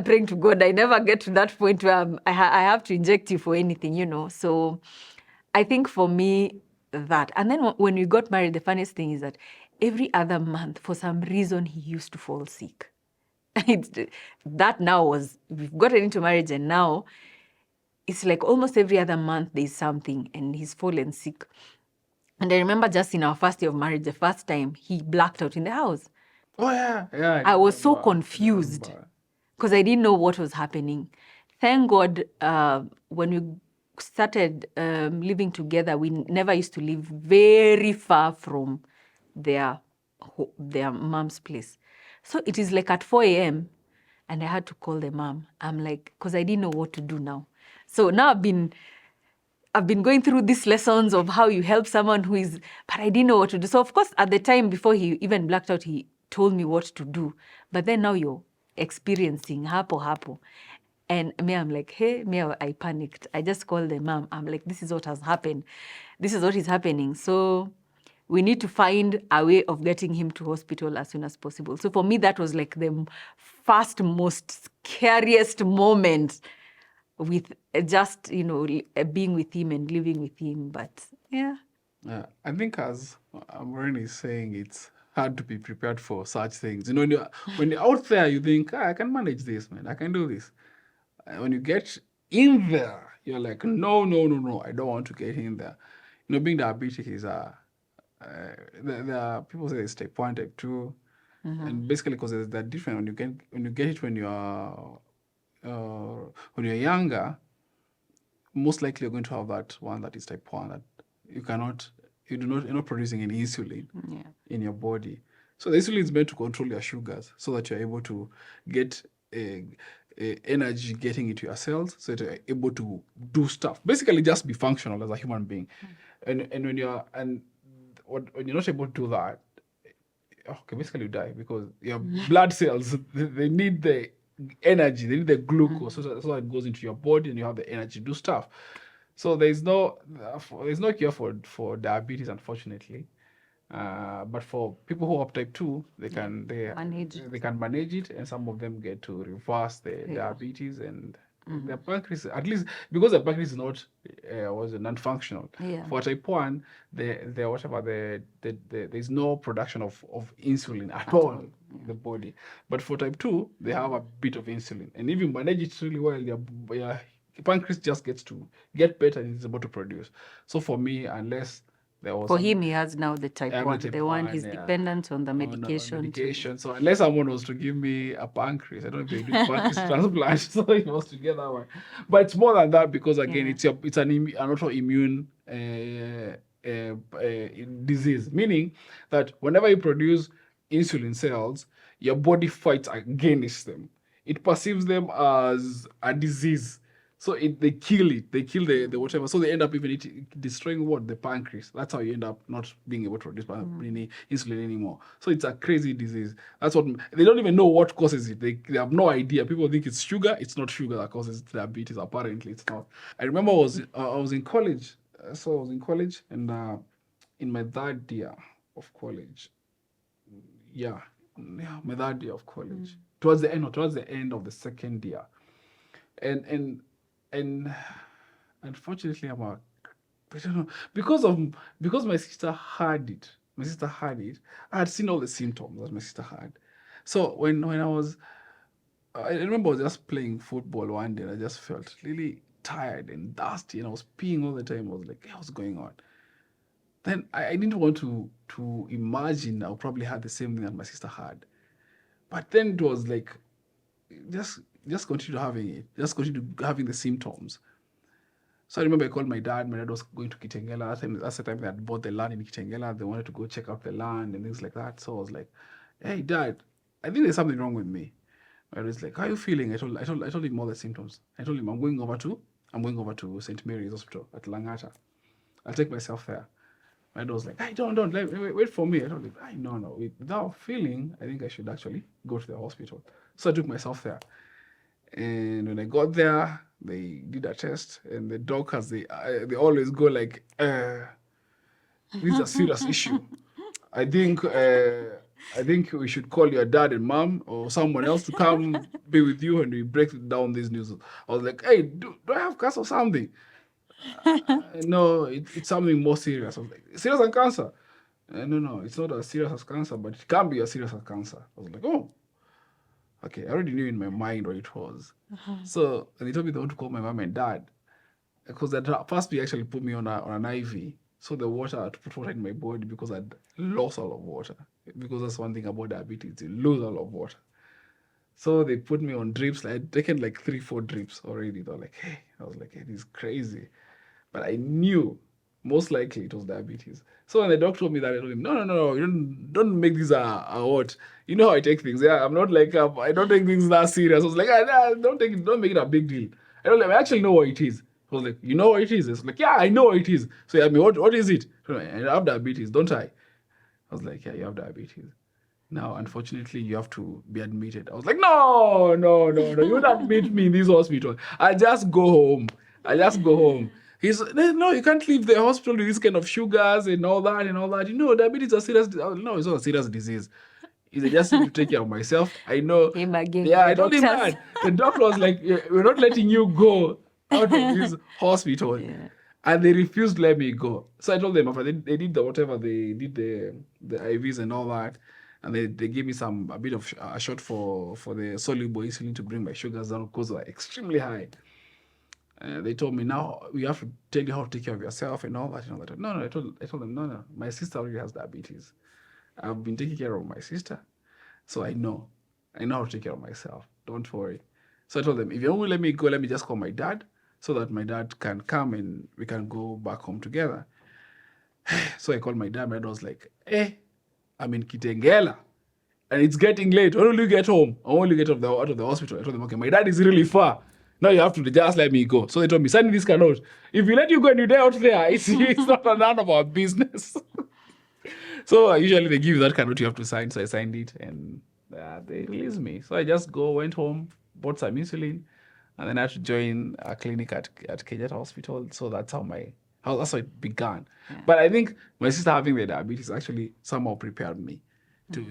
praying to God. I never get to that point where I have to inject you for anything. So I think for me, that. And then when we got married, the funniest thing is that every other month, for some reason, he used to fall sick. That now we've gotten into marriage, and now it's like almost every other month there's something, and he's fallen sick. And I remember just in our first year of marriage, the first time he blacked out in the house. Oh, yeah. I was so confused because I didn't know what was happening. Thank God, when we started living together, we never used to live very far from their mom's place. So it is like at 4 a.m. and I had to call the mom. I'm like, because I didn't know what to do now. So now I've been going through these lessons of how you help someone who is, but I didn't know what to do. So of course, at the time before he even blacked out, he told me what to do. But then now you're experiencing hapo. And me, I'm like, hey, me, I panicked. I just called the mom. I'm like, this is what has happened. This is what is happening. So we need to find a way of getting him to hospital as soon as possible. So for me, that was like the first, most scariest moment with just, being with him and living with him. But yeah. I think as Maureen is saying, it's hard to be prepared for such things. When you're out there, you think, I can manage this, man. I can do this. When you get in there, you're like, no, I don't want to get in there. Being diabetic is there are people say it's type 1, type 2, and basically because they're different. When you get it when you're younger, most likely you're going to have that one that is type 1 that you're not producing any insulin in your body. So the insulin is meant to control your sugars so that you're able to get energy getting into your cells so that you're able to do stuff. Basically just be functional as a human being. And when you're not able to do that, okay, basically you die because your blood cells, they need the energy, they need the glucose so that it goes into your body and you have the energy to do stuff. So there's no cure for diabetes, unfortunately. But for people who have type 2, they can manage it, and some of them get to reverse the diabetes and their pancreas, at least because the pancreas is not non-functional. For type 1, there's no production of insulin at all in the body. But for type 2, they have a bit of insulin, and if you manage it really well, your pancreas just gets to get better and it's able to produce. So for me, unless for him, he has now the type 1, the one he's dependent on the medication. So unless someone was to give me a pancreas, I don't know if they do pancreas transplant, so he was to get that one. But it's more than that because again, it's an autoimmune disease, meaning that whenever you produce insulin cells, your body fights against them. It perceives them as a disease. So they kill it. They kill the whatever. So they end up even destroying the pancreas. That's how you end up not being able to produce any insulin anymore. So it's a crazy disease. That's what they don't even know what causes it. They have no idea. People think it's sugar. It's not sugar that causes diabetes. Apparently, it's not. I remember I was in college. So I was in college, and in my third year of college, my third year of college, towards the end of the second year, and unfortunately, I don't know, because my sister had it. I had seen all the symptoms that my sister had. So when I remember I was just playing football one day and I just felt really tired and dusty and I was peeing all the time. I was like, hey, what's going on? Then I didn't want to imagine I probably had the same thing that my sister had. But then it was like, just continue having it. Just continue having the symptoms. So I remember I called my dad. My dad was going to Kitengela. That's the time they had bought the land in Kitengela. They wanted to go check out the land and things like that. So I was like, hey, Dad, I think there's something wrong with me. My dad was like, how are you feeling? I told him all the symptoms. I told him I'm going over to St. Mary's Hospital at Langata. I'll take myself there. My dad was like, hey, don't, wait for me. I told him, no, without feeling, I think I should actually go to the hospital. So I took myself there. And when I got there, they did a test, and the doctors, they always go like, this is a serious issue. I think we should call your dad and mom or someone else to come be with you and we break down this news. I was like, hey, do I have cancer or something? No, it's something more serious. I was like, serious than cancer? No, it's not as serious as cancer, but it can be as serious as cancer. I was like, oh. Okay, I already knew in my mind what it was. So they told me they want to call my mom and dad because at first they actually put me on an IV. So the water, to put water in my body because I'd lost a lot of water. Because that's one thing about diabetes, you lose a lot of water. So they put me on drips. I'd taken like 3-4 drips already. They're like, hey. I was like, hey, this is crazy. but I knew most likely it was diabetes. So when the doctor told me that, I told him, no, you don't make these what? You know how I take things. Yeah, I'm not like I don't take things that serious. I was like, don't make it a big deal. I don't. I actually know what it is. I was like, you know what it is? It's like, yeah, I know what it is. So I mean, what is it? I have diabetes, don't I? I was like, yeah, you have diabetes. Now, unfortunately, you have to be admitted. I was like, no, you would admit me in this hospital. I just go home. He's no, you can't leave the hospital with this kind of sugars and all that. You know, diabetes is a serious. No, it's not a serious disease. It's just need to take care of myself. I know. Him again. Yeah, the I told him doctors. that. The doctor was like, we're not letting you go out of this hospital. Yeah. And they refused to let me go. So I told them after they did whatever, they did the IVs and all that. And they gave me a bit of a shot for the soluble insulin to bring my sugars down because they're extremely high. They told me, now we have to tell you how to take care of yourself and all that. No, I told them, no. My sister already has diabetes. I've been taking care of my sister. So I know how to take care of myself. Don't worry. So I told them, if you won't let me go, let me just call my dad so that my dad can come and we can go back home together. So I called my dad. My dad was like, I'm in Kitengela and it's getting late. When will you get home? I want you to get out of the hospital. I told them, okay, my dad is really far. Now you have to just let me go. So they told me, sign this card. If we let you go and you're there out there, it's not none of our business. So usually they give you that card you have to sign. So I signed it and they released me. So I just went home, bought some insulin, and then I had to join a clinic at Kenyatta Hospital. So that's how it began. Yeah. But I think my sister having the diabetes actually somehow prepared me to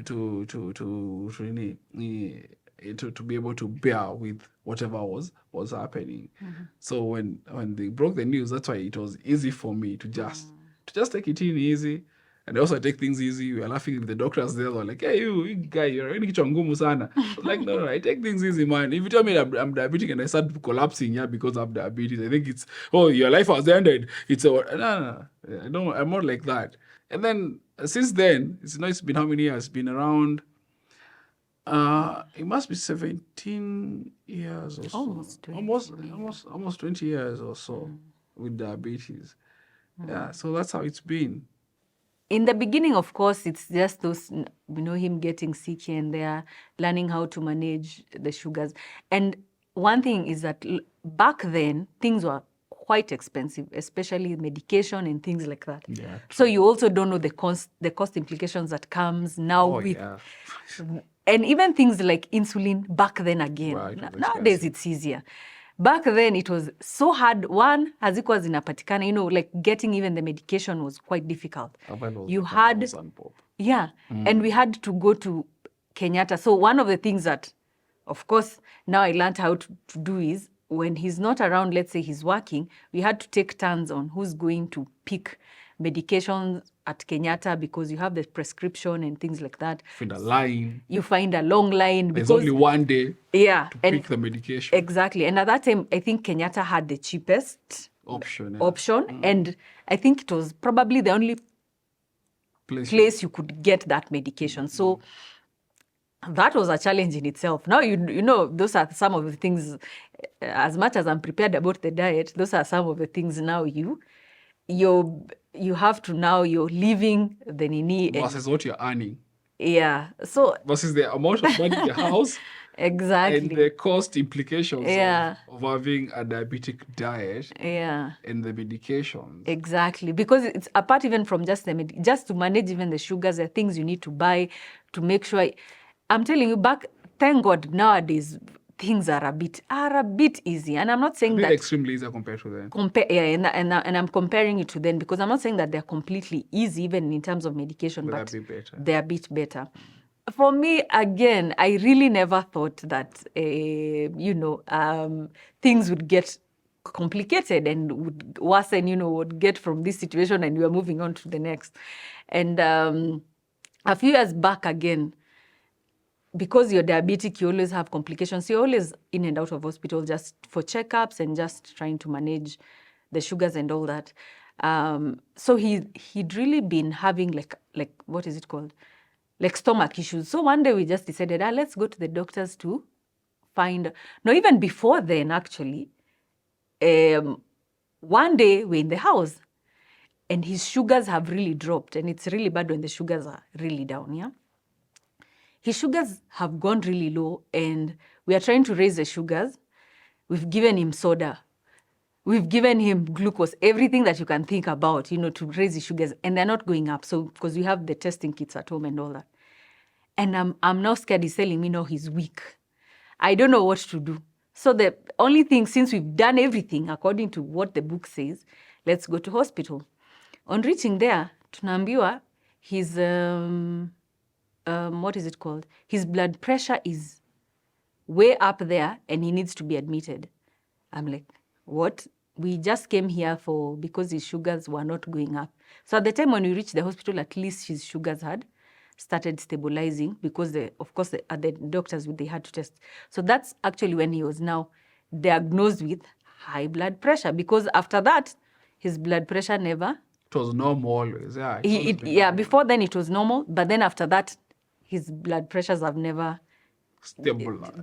be able to bear with whatever was happening. Mm-hmm. So when they broke the news, that's why it was easy for me to just take it in easy. And also I take things easy. We were laughing with the doctors there. They were like, hey, you guy, you're really kichwa ngumu sana. I was like, no, I take things easy, man. If you tell me I'm diabetic and I start collapsing because I have diabetes, I think it's, your life has ended. It's no. I'm not like that. And then since then, it's been how many years? It's been around, it must be 17 years or so. Almost 20 years or so with diabetes. Yeah, so that's how it's been. In the beginning, of course, it's just those, him getting sick here and there, learning how to manage the sugars. And one thing is that back then, things were quite expensive, especially medication and things like that. Yeah, so you also don't know the cost implications that comes now with... Yeah. And even things like insulin back then again. Right, nowadays, it's easier. Back then, it was so hard. One, hazikuwa zinapatikana, like getting even the medication was quite difficult. You had, and we had to go to Kenyatta. So one of the things that, of course, now I learned how to do is when he's not around, let's say he's working, we had to take turns on who's going to pick medications at Kenyatta because you have the prescription and things like that. Find a line. You find a long line. There's only one day to pick the medication. Exactly. And at that time, I think Kenyatta had the cheapest option. And I think it was probably the only place you could get that medication. So that was a challenge in itself. Now, those are some of the things, as much as I'm prepared about the diet, those are some of the things now you have to, now you're leaving the nini. Versus what you're earning. Yeah. So versus the amount of money in the house. Exactly. And the cost implications of having a diabetic diet. Yeah. And the medications. Exactly. Because it's apart even from just just to manage even the sugars, the things you need to buy to make sure. I'm telling you, thank God nowadays, things are a bit easy. And I'm not saying that extremely easier compared to then. And I'm comparing it to then because I'm not saying that they're completely easy, even in terms of medication, but they're a bit better. For me, again, I really never thought that things would get complicated and would worsen, would get from this situation and we are moving on to the next. And a few years back again, because you're diabetic, you always have complications. You're always in and out of hospital just for checkups and just trying to manage the sugars and all that. So he'd really been having like what is it called? Like stomach issues. So one day we just decided, let's go to the doctors to find... No, even before then, actually, one day we're in the house and his sugars have really dropped, and it's really bad when the sugars are really down, yeah? His sugars have gone really low, and we are trying to raise the sugars. We've given him soda. We've given him glucose, everything that you can think about, to raise the sugars, and they're not going up. So, because we have the testing kits at home and all that. And I'm now scared he's telling me, no, he's weak. I don't know what to do. So the only thing, since we've done everything according to what the book says, let's go to hospital. On reaching there, tunaambiwa his, what is it called? His blood pressure is way up there and he needs to be admitted. I'm like, what? We just came here because his sugars were not going up. So at the time when we reached the hospital, at least his sugars had started stabilizing because, of course, the doctors, they had to test. So that's actually when he was now diagnosed with high blood pressure, because after that, his blood pressure never... It was normal always, yeah. Before then it was normal, but then after that, his blood pressures have never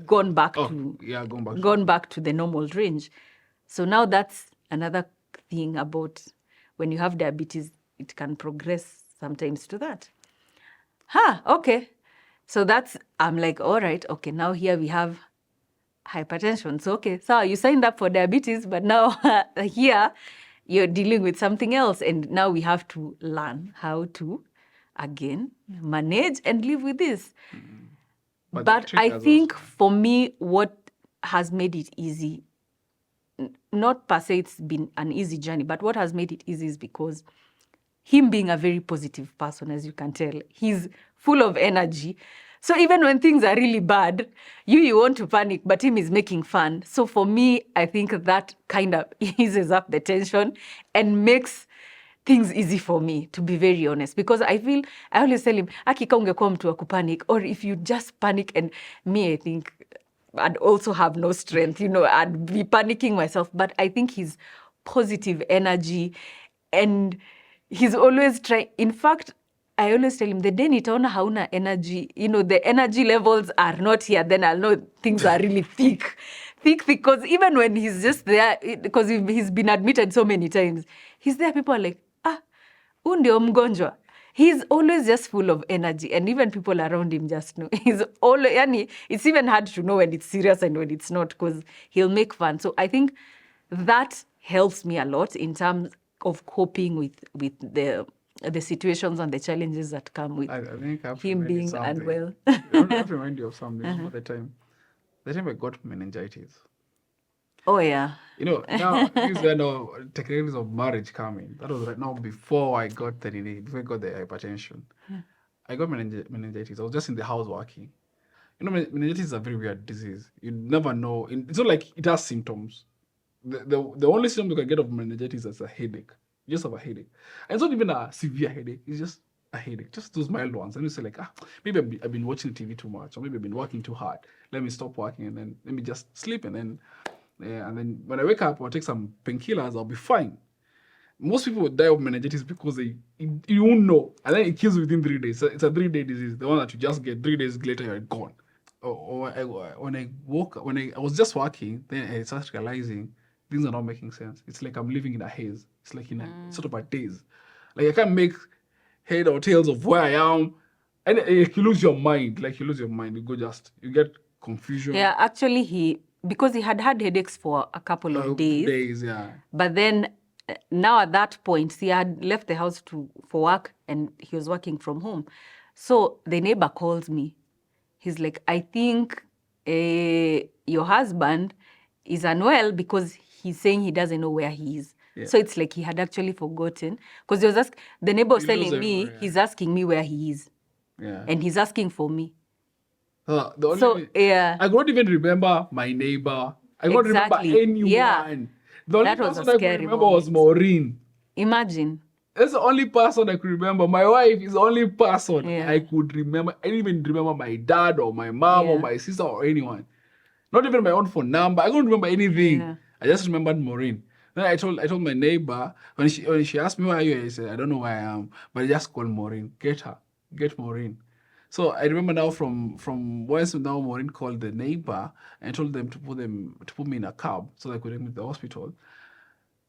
gone back to the normal range. So now that's another thing about when you have diabetes, it can progress sometimes to that. Okay. So I'm like, all right, okay, now here we have hypertension. So, okay, so you signed up for diabetes, but now here you're dealing with something else. And now we have to learn how to, again, manage and live with this. Mm-hmm. But I think for me, what has made it easy, not per se it's been an easy journey, but what has made it easy is because him being a very positive person, as you can tell, he's full of energy. So even when things are really bad, you want to panic, but him is making fun. So for me, I think that kind of eases up the tension and makes things easy for me, to be very honest. Because I always tell him, akika ungekuwa mtu wa kupanic, or if you just panic, and me, I think I'd also have no strength, I'd be panicking myself. But I think his positive energy, and he's always trying. In fact, I always tell him, the day nitaona hauna energy, the energy levels are not here, then I'll know things are really thick. Because even when he's just there, because he's been admitted so many times, he's there, people are like, huyu ndio mgonjwa. He's always just full of energy, and even people around him just know. It's even hard to know when it's serious and when it's not, because he'll make fun. So I think that helps me a lot in terms of coping with the situations and the challenges that come with him being unwell. I have to remind you of something. Uh-huh. The time I got meningitis. Oh, yeah. Now these are now techniques of marriage coming. That was right now before I got the hypertension. I got meningitis. I was just in the house working. Meningitis is a very weird disease. You never know. It's not like it has symptoms. The only symptom you can get of meningitis is a headache. You just have a headache. And it's not even a severe headache. It's just a headache. Just those mild ones. And you say like, maybe I've been watching TV too much, or maybe I've been working too hard. Let me stop working and then let me just sleep. And then when I wake up, I'll take some painkillers. I'll be fine. Most people would die of meningitis because you won't know. And then it kills within 3 days. So it's a 3-day disease. The one that you just get 3 days later, you're gone. When I was just working, then I started realizing things are not making sense. It's like I'm living in a haze. It's like in a sort of a daze. Like I can't make head or tails of where I am. And you lose your mind. You get confusion. Yeah, actually because he had headaches for a couple of days. Yeah. But then now at that point, he had left the house for work and he was working from home. So the neighbor calls me. He's like, I think your husband is unwell because he's saying he doesn't know where he is. Yeah. So it's like he had actually forgotten. Because the neighbor was telling me, he's asking me where he is. Yeah. And he's asking for me. I don't even remember my neighbor. I don't remember anyone. Yeah. The only person I could remember was Maureen. Imagine. That's the only person I could remember. My wife is the only person I could remember. I didn't even remember my dad or my mom or my sister or anyone. Not even my own phone number. I don't remember anything. Yeah. I just remembered Maureen. Then I told my neighbor, when she asked me where are you, I said, I don't know where I am. But I just called Maureen. Get Maureen. So I remember now from once now Maureen called the neighbor and told them to put me in a cab so they could take me to the hospital.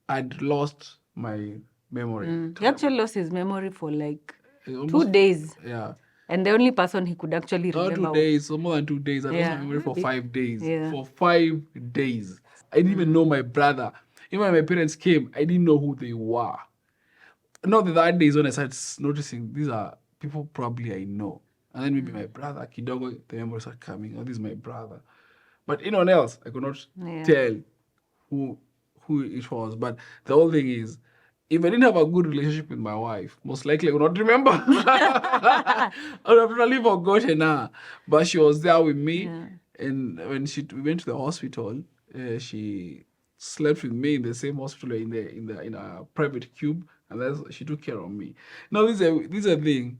I'd lost my memory. He actually lost his memory for like Almost, 2 days. Yeah. And the only person he could actually Not remember 2 days, so more than 2 days. I lost my Yeah, memory for maybe. 5 days. Yeah. For 5 days. I didn't even know my brother. Even when my parents came, I didn't know who they were. Not that day is when I started noticing these are people probably I know. And then maybe my brother, Kidogo, the memories are coming. Oh, this is my brother. But anyone else, I could not Yeah. tell who it was. But the whole thing is, if I didn't have a good relationship with my wife, most likely I would not remember. I would have totally forgotten her. But she was there with me, Yeah. and when we went to the hospital, she slept with me in the same hospital in a private cube, and she took care of me. Now this is a thing.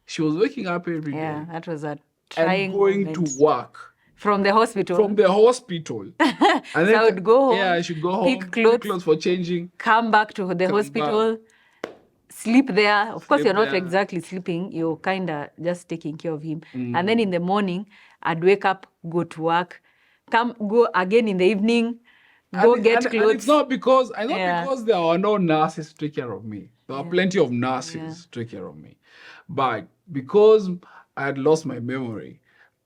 She was waking up every day Yeah, that was a and trying going moment. to work From the hospital. from the hospital. And So I would go home, Yeah, I should go pick home, clothes, for changing. come back to the hospital, sleep there. Of course, Sleep you're not there. exactly sleeping. You're kind of just taking care of him. And then in the morning, I'd wake up, go to work, go again in the evening, go get And clothes. it's not because Yeah. because there are no nurses to take care of me. There are plenty of nurses to take care of me. But because I had lost my memory,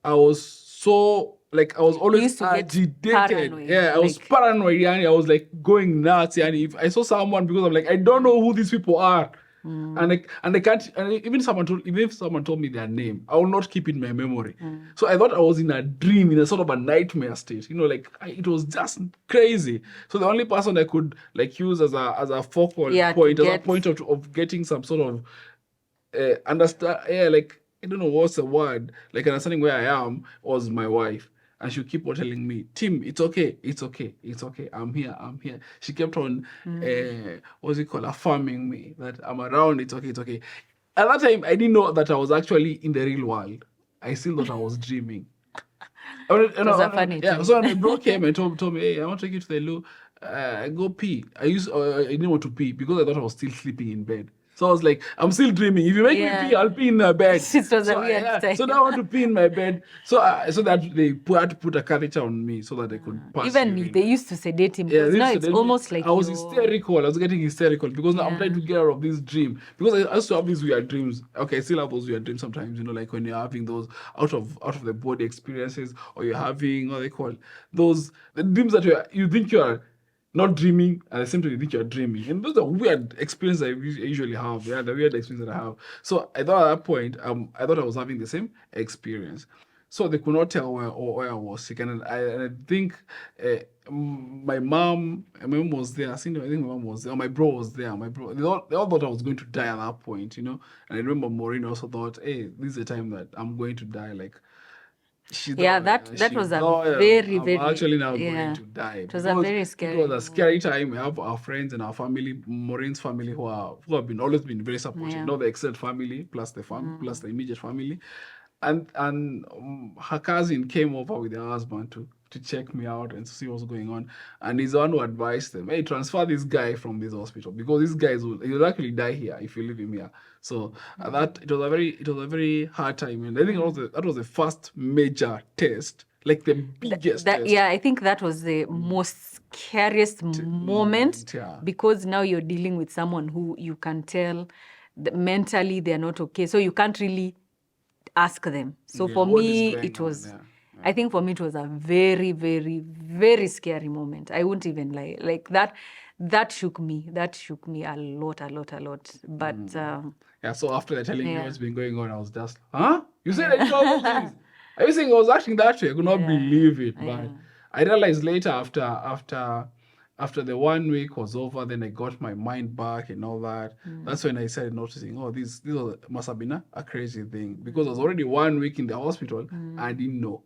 I was so like I was always used to get agitated. paranoid, Yeah, I was like- paranoid and I was like going nuts. And if I saw someone, because I'm like, I don't know who these people are. And I can't, and even if someone told me their name, I will not keep it in my memory. So I thought I was in a dream, in a sort of a nightmare state. Like it was just crazy. So the only person I could like use as a focal Yeah, to point, as a get- point of getting some sort of understand, like I don't know what's the word, like understanding where I am, was my wife. And she keep on telling me, Tim, it's okay, it's okay, it's okay. I'm here, I'm here. She kept on, what's it called, affirming me that I'm around, it's okay, it's okay. At that time, I didn't know that I was actually in the real world. I still thought I was dreaming. It was a funny time. So when my bro came and told me, hey, I want to take you to the loo, go pee. I didn't want to pee because I thought I was still sleeping in bed. So I was like, I'm still dreaming. If you make me pee, I'll pee in my bed. It was a weird time. So now I want to pee in my bed. So that they had to put a catheter on me so that they could pass Even urine. they used to sedate him. Yeah, Because now so it's then almost like I was you're- hysterical. I was getting hysterical because now I'm trying to get out of this dream. Because I used to have these weird dreams. Okay, I still have those weird dreams sometimes. Like when you're having those out of the body experiences, or you're having what they call those the dreams that you think you are not dreaming, and at the same time you think you're dreaming. And those are weird experiences I usually have. Yeah, the weird experiences that I have. So I thought at that point, I thought I was having the same experience. So they could not tell where I was sick. And I think my mom was there. I think my mom was there. My bro was there. My bro, they all thought I was going to die at that point, And I remember Maureen also thought, hey, this is the time that I'm going to die. Like, that was a I'm very actually now yeah. going to die. It was a very scary It was a scary time. We have our friends and our family, Maureen's family, who have always been very supportive. Yeah. Not the extended family plus the plus the immediate family, and her cousin came over with her husband to check me out and to see what's going on. And he's the one who advised them, hey, transfer this guy from this hospital because this guy he'll actually die here if you leave him here. So it was a very hard time, and I think that was the first major test, like the biggest test. Yeah, I think that was the most scariest moment yeah. because now you're dealing with someone who you can tell that mentally they're not okay, so you can't really ask them. So Yeah, for what is me, going it was. on? Yeah. I think for me it was a very, very, very scary moment. I won't even lie. Like that shook me. That shook me a lot. But Yeah, so after they're telling me Yeah. what's been going on, I was just, huh? You said I know all this? Are you saying I was acting that way? I could not believe it. But I realized later after the 1 week was over, then I got my mind back and all that. That's when I started noticing, this must have been a crazy thing. Because I was already 1 week in the hospital. I didn't know.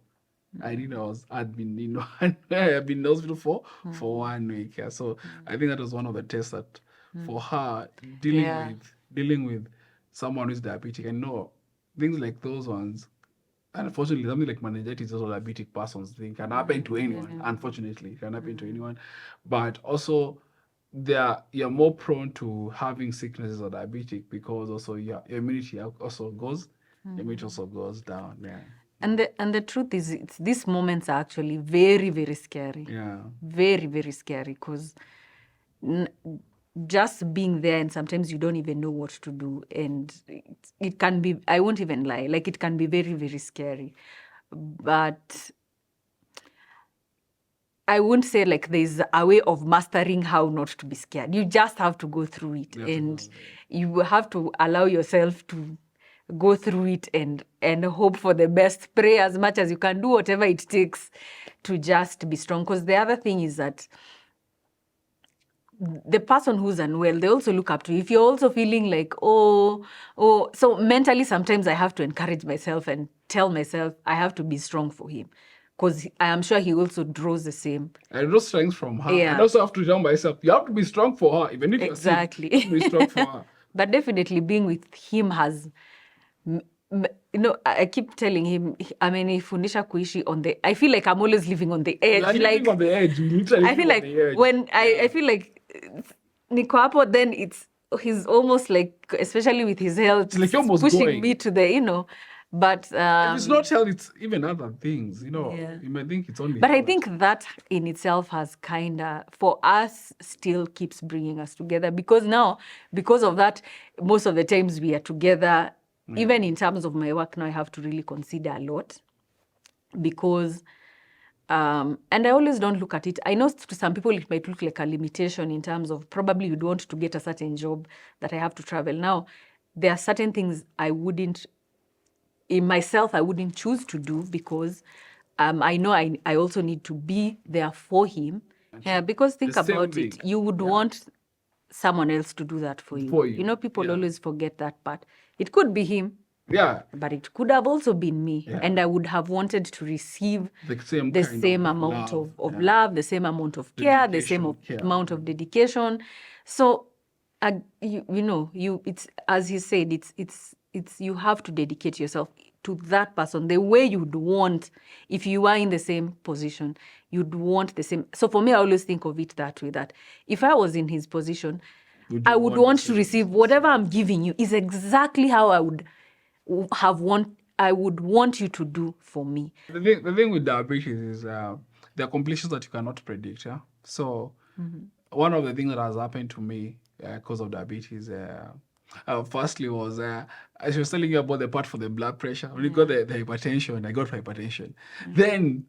I'd been in the hospital for 1 week. Yeah. So I think that was one of the tests that for her dealing with someone who's diabetic. I know things like those ones. Unfortunately, something like meningitis is also a diabetic person's thing. Can happen to anyone. Unfortunately, it can happen to anyone. But also, you're more prone to having sicknesses or diabetic because also your immunity also goes. Your immunity also goes down. Yeah. and the truth is, these moments are actually very, very scary. Yeah. Very, very scary because just being there, and sometimes you don't even know what to do, and it can be, I won't even lie, like it can be very, very scary. But I wouldn't say like there's a way of mastering how not to be scared. You just have to go through it, and you have to allow yourself to go through it and hope for the best. Pray as much as you can, do whatever it takes to just be strong. Because the other thing is that the person who's unwell, they also look up to you. If you're also feeling like, so mentally sometimes I have to encourage myself and tell myself I have to be strong for him. Because I am sure he also draws the same. I draw strength from her. Yeah. And also have to tell myself, you have to be strong for her, even if Exactly. you're sick, you have to be strong for her. But definitely being with him has, I keep telling him, amenifundisha kuishi on the, I feel like I'm always living on the edge. You're living on the edge. You literally I feel like on the edge. when I feel like niko hapo, then he's almost like, especially with his health, It's like you're almost pushing going. me to the, but if it's not health, it's even other things, Yeah. You might think it's only but I health. think that in itself has kind of, for us, still keeps bringing us together, because now, because of that, most of the times we are together. Even in terms of my work now, I have to really consider a lot, because and I always don't look at it. I know to some people it might look like a limitation in terms of probably you'd want to get a certain job that I have to travel. Now, there are certain things I wouldn't choose to do, because I know I also need to be there for him. Yeah, because think The same about it. thing. You would want someone else to do that for you. For you. People Yeah. always forget that part. It could be him, Yeah. but it could have also been me. Yeah. And I would have wanted to receive The same, the kind same of amount love. of Yeah. love, the same amount of care, the same Dedication, care. amount of dedication. So, it's, as he said, it's you have to dedicate yourself to that person the way you'd want. If you are in the same position, you'd want the same. So for me, I always think of it that way, that if I was in his position, Would you I would want want the to same receive things? whatever I'm giving you is exactly how I would want you to do for me. The thing with diabetes is there are complications that you cannot predict. Yeah. So one of the things that has happened to me because of diabetes, firstly was as I was telling you about the part for the blood pressure. When you got the hypertension, I got hypertension. Then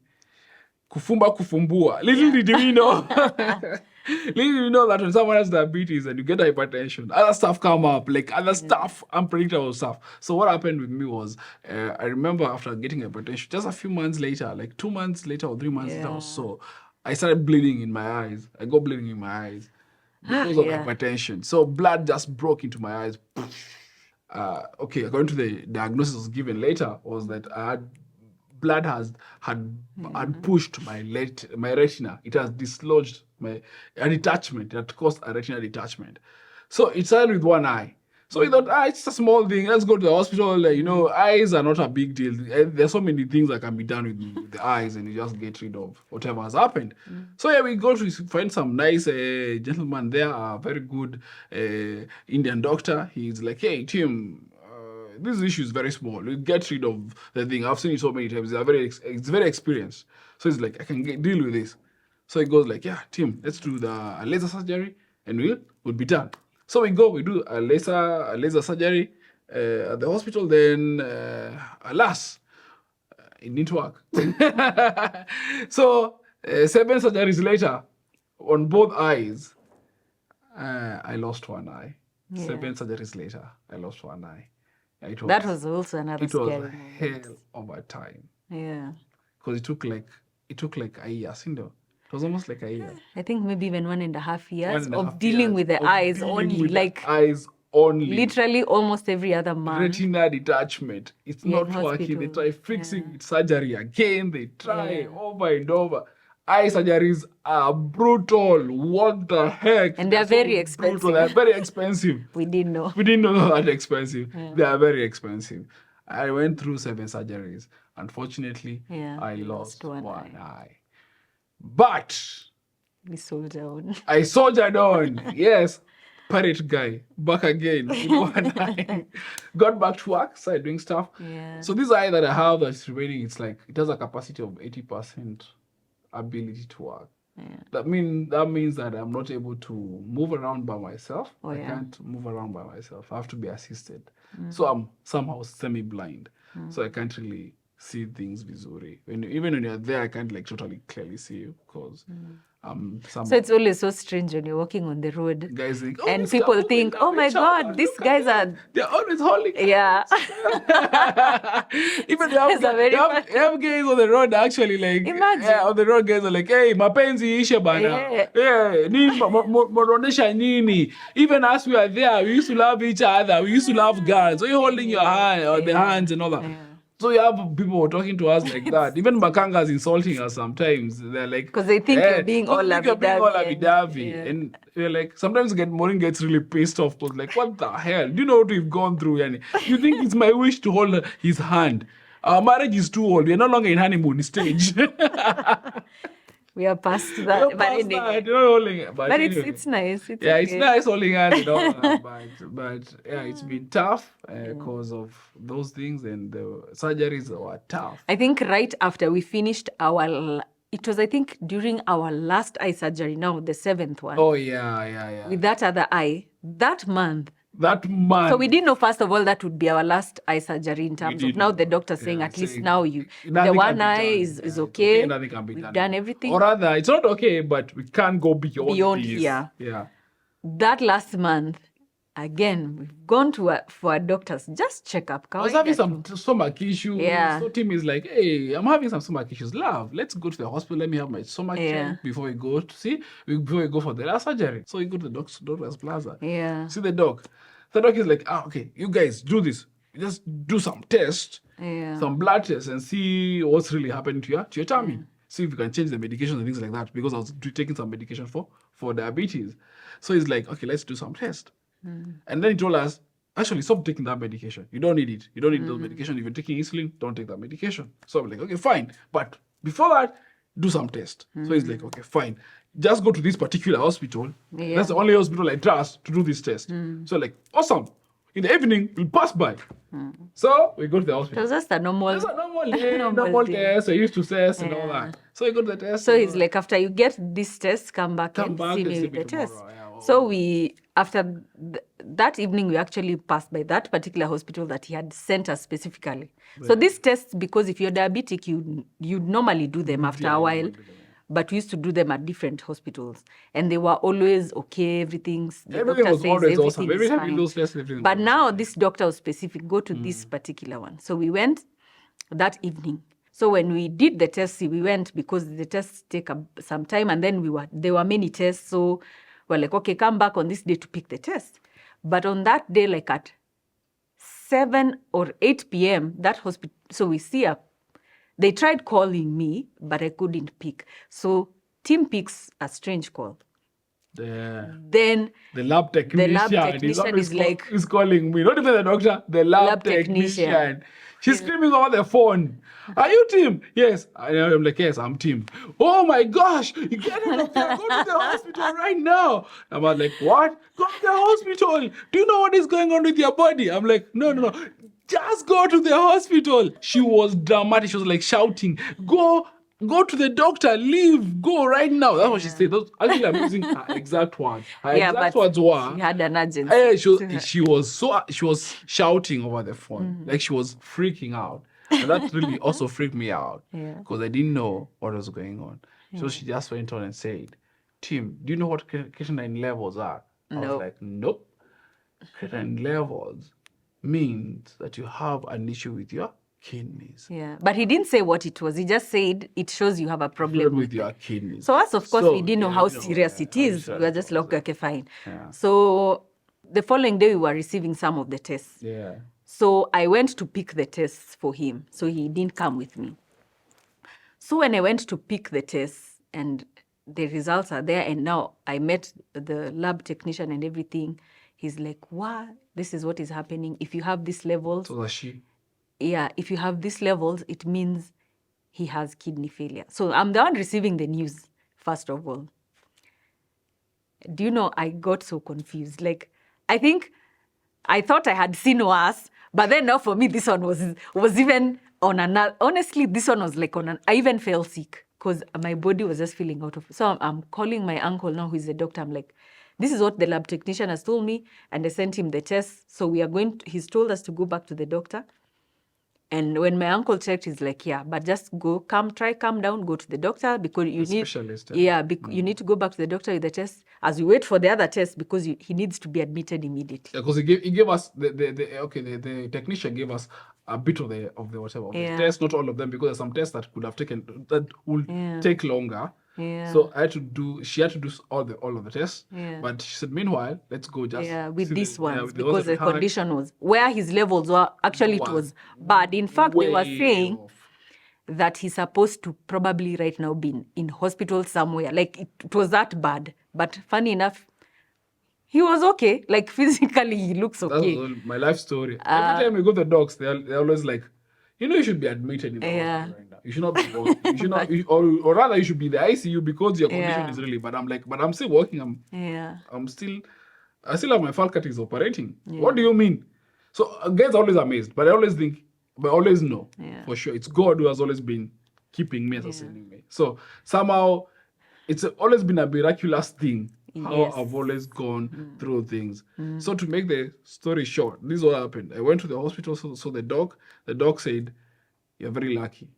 kufumba kufumbua. Little did we know. Little did we know that when someone has diabetes and you get hypertension, other stuff come up, like other stuff, unpredictable stuff. So what happened with me was, I remember after getting hypertension, just a few months later, like 2 months later or 3 months later or so, I started bleeding in my eyes. I got bleeding in my eyes because of hypertension. So blood just broke into my eyes. Okay, according to the diagnosis was given later, was that I had blood had pushed my retina. It has dislodged a detachment. It had caused a retina detachment. So it started with one eye. So we thought, it's a small thing. Let's go to the hospital. Eyes are not a big deal. There's so many things that can be done with the eyes, and you just get rid of whatever has happened. So we go to find some nice gentleman there, a very good Indian doctor. He's like, hey, Tim, this issue is very small. We get rid of the thing. I've seen it so many times. It's very experienced. So he's like, I can deal with this. So he goes like, yeah, Tim, let's do the laser surgery, and we'll be done. So we do a laser surgery at the hospital. Then, alas, it didn't work. So 7 surgeries later, on both eyes, I lost one eye. 7 surgeries later, I lost one eye. That was also another scary It was moment. hell of a time. Yeah. Because it took like a year, It was almost like a year. I think maybe even 1.5 years 1.5 of dealing years with the of eyes dealing only, with the like eyes only. literally almost every other month. Retina detachment. It's Yeah, not in working. They hospital. try fixing it, surgery again. They try over and over. Eye surgeries are brutal. What the heck? And they're very so expensive. brutal. They're very expensive. We didn't know. We didn't know they were that expensive. They are very expensive. I went through 7 surgeries. Unfortunately, I you lost one one eye. But We soldier on. I soldiered on. Yes. Pirate guy. Back again with one eye. Got back to work, started doing stuff. Yeah. So this eye that I have that's remaining, it's like it has a capacity of 80% ability to work. That means that I'm not able to move around by myself. Oh, I yeah. can't move around by myself. I have to be assisted. So I'm somehow semi-blind. So I can't really see things visually. Even when you're there, I can't like totally clearly see you because I'm somehow. So it's always so strange when you're walking on the road. Guys think, and these people couples, they think, love oh my each other. God, these Look at guys them. are... They're always holding Yeah. Even they have, It's a very they funny- have guys on the road actually like Imagine. on the road guys are like, hey, mapenzi ishe bana. Yeah. Nini moronesha nini. Even as we are there, we used to love each other. We used to love girls. So you're holding your hand or the hands and all that. Yeah. So you have people talking to us like that. Even Makanga's insulting us sometimes. They're like, Because they think you're being all lovey-dovey. yeah. And we're like, sometimes Maureen gets really pissed off because like, what the hell? Do you know what we've gone through? Yani? You think it's my wish to hold his hand? Our marriage is too old. We're no longer in honeymoon stage. We are past that. We're But past anyway. that. You're not holding it. But It's anyway. it's nice. It's Yeah, okay. it's nice holding hands and all that, but yeah, it's been tough because of those things, and the surgeries were tough. I think right after we finished it was, I think, during our last eye surgery, now the 7th one, Oh yeah. with that other eye, that month. That month. So we didn't know, first of all, that would be our last eye surgery in terms of didn't now know. the doctor saying Yeah, at least saying now the nothing one can be eye done. is Yeah, okay. nothing can be We've done. done everything. Or rather, it's not okay, but we can't go beyond this. here. Yeah. That last month, again, we've gone for a doctor's just checkup. I was having some stomach issues. Yeah. So Tim is like, hey, I'm having some stomach issues. Love, let's go to the hospital. Let me have my stomach checked before we go for the last surgery. So we go to the doctor's plaza. Yeah. See the doc. The doc is like, okay, you guys do this. Just do some tests, Yeah. some blood tests, and see what's really happening to your tummy. See if you can change the medication and things like that. Because I was taking some medication for diabetes. So he's like, okay, let's do some tests. And then he told us, actually, stop taking that medication. You don't need it. You don't need those medication. If you're taking insulin, don't take that medication. So I'm like, okay, fine. But before that, do some test. So he's like, okay, fine. Just go to this particular hospital. Yeah. That's the only hospital I trust to do this test. So like, awesome. In the evening, we'll pass by. So we go to the It hospital. was just a normal... It's a normal normal thing. test. I used to test and all that. So we go to the test. So he's like, after you get this test, come back and see me with the test. tomorrow. Yeah, So after that evening, we actually passed by that particular hospital that he had sent us specifically. So these tests, because if you're diabetic, you'd normally do them after a while. But we used to do them at different hospitals. And they were always okay, Everything doctor was says always awesome. everything Every is time we fine. do those tests, everything But was now this doctor was specific, go to this particular one. So we went that evening. So when we did the test, we went because the tests take some time, and then there were many tests. So we're like, okay, come back on this day to pick the test. But on that day, like at 7 or 8 p.m., that hospital, so we see they tried calling me, but I couldn't pick. So Tim picks a strange call. Then the lab technician is like... is calling me. Not even the doctor, the lab technician. technician. She's screaming over the phone. Are you Tim? Yes. I'm like, yes, I'm Tim. Oh my gosh, you get out of there. Go to the hospital right now. I'm like, what? Go to the hospital. Do you know what is going on with your body? I'm like, no. Just go to the hospital. She was dramatic. She was like shouting, go to the doctor, leave, go right now. That's what she said. Actually, I'm using her exact words. Her exact words were, she had an urgency. she was shouting over the phone. Like she was freaking out. And that really also freaked me out. Because I didn't know what was going on. So she just went on and said, Tim, do you know what creatinine levels are? I was like, nope. Creatinine levels means that you have an issue with your kidneys. Yeah, but he didn't say what it was. He just said it shows you have a problem with your kidneys. So us, of course, we didn't know how serious it is. We were just like, okay, fine. Yeah. So the following day, we were receiving some of the tests. Yeah. So I went to pick the tests for him. So he didn't come with me. So when I went to pick the tests and the results are there, and now I met the lab technician and everything, he's like, what? This is what is happening. If you have these levels... So was she? Yeah, if you have these levels, it means he has kidney failure. So I'm the one receiving the news, first of all. Do you know, I got so confused. Like, I thought I had seen worse, but then now for me, this one was even on another... Honestly, this one was like I even felt sick. because my body was just feeling out of. So I'm calling my uncle now, who is a doctor. I'm like, this is what the lab technician has told me, and I sent him the tests. So we are going. He's told us to go back to the doctor. And when my uncle checked, he's like, yeah, but just calm down, go to the doctor because you need, specialist, you need to go back to the doctor with the test as we wait for the other test because he needs to be admitted immediately. Because he gave us the technician gave us a bit of the whatever of the test, not all of them, because there's some tests that could have taken that would take longer. Yeah. So she had to do all of the tests. Yeah. But she said, meanwhile, let's go just with these ones with the because ones that the we had. condition was where his levels were actually it was bad. In fact, they were Way saying off. that he's supposed to probably right now be in hospital somewhere. Like it was that bad. But funny enough, he was okay. Like physically, he looks okay. That's all my life story. Every time we go to the docs, they're always like, you should be admitted in the hospital right now. You should not be working. You should not, or rather, you should be in the ICU because your condition is really bad. I'm like, but I'm still working. I still have my faculties operating. What do you mean? So guys are always amazed, but I always think, but I always know for sure it's God who has always been keeping me and sustaining me. So somehow it's always been a miraculous thing how I've always gone through things. So to make the story short, this is what happened. I went to the hospital, so the doc said, you're very lucky.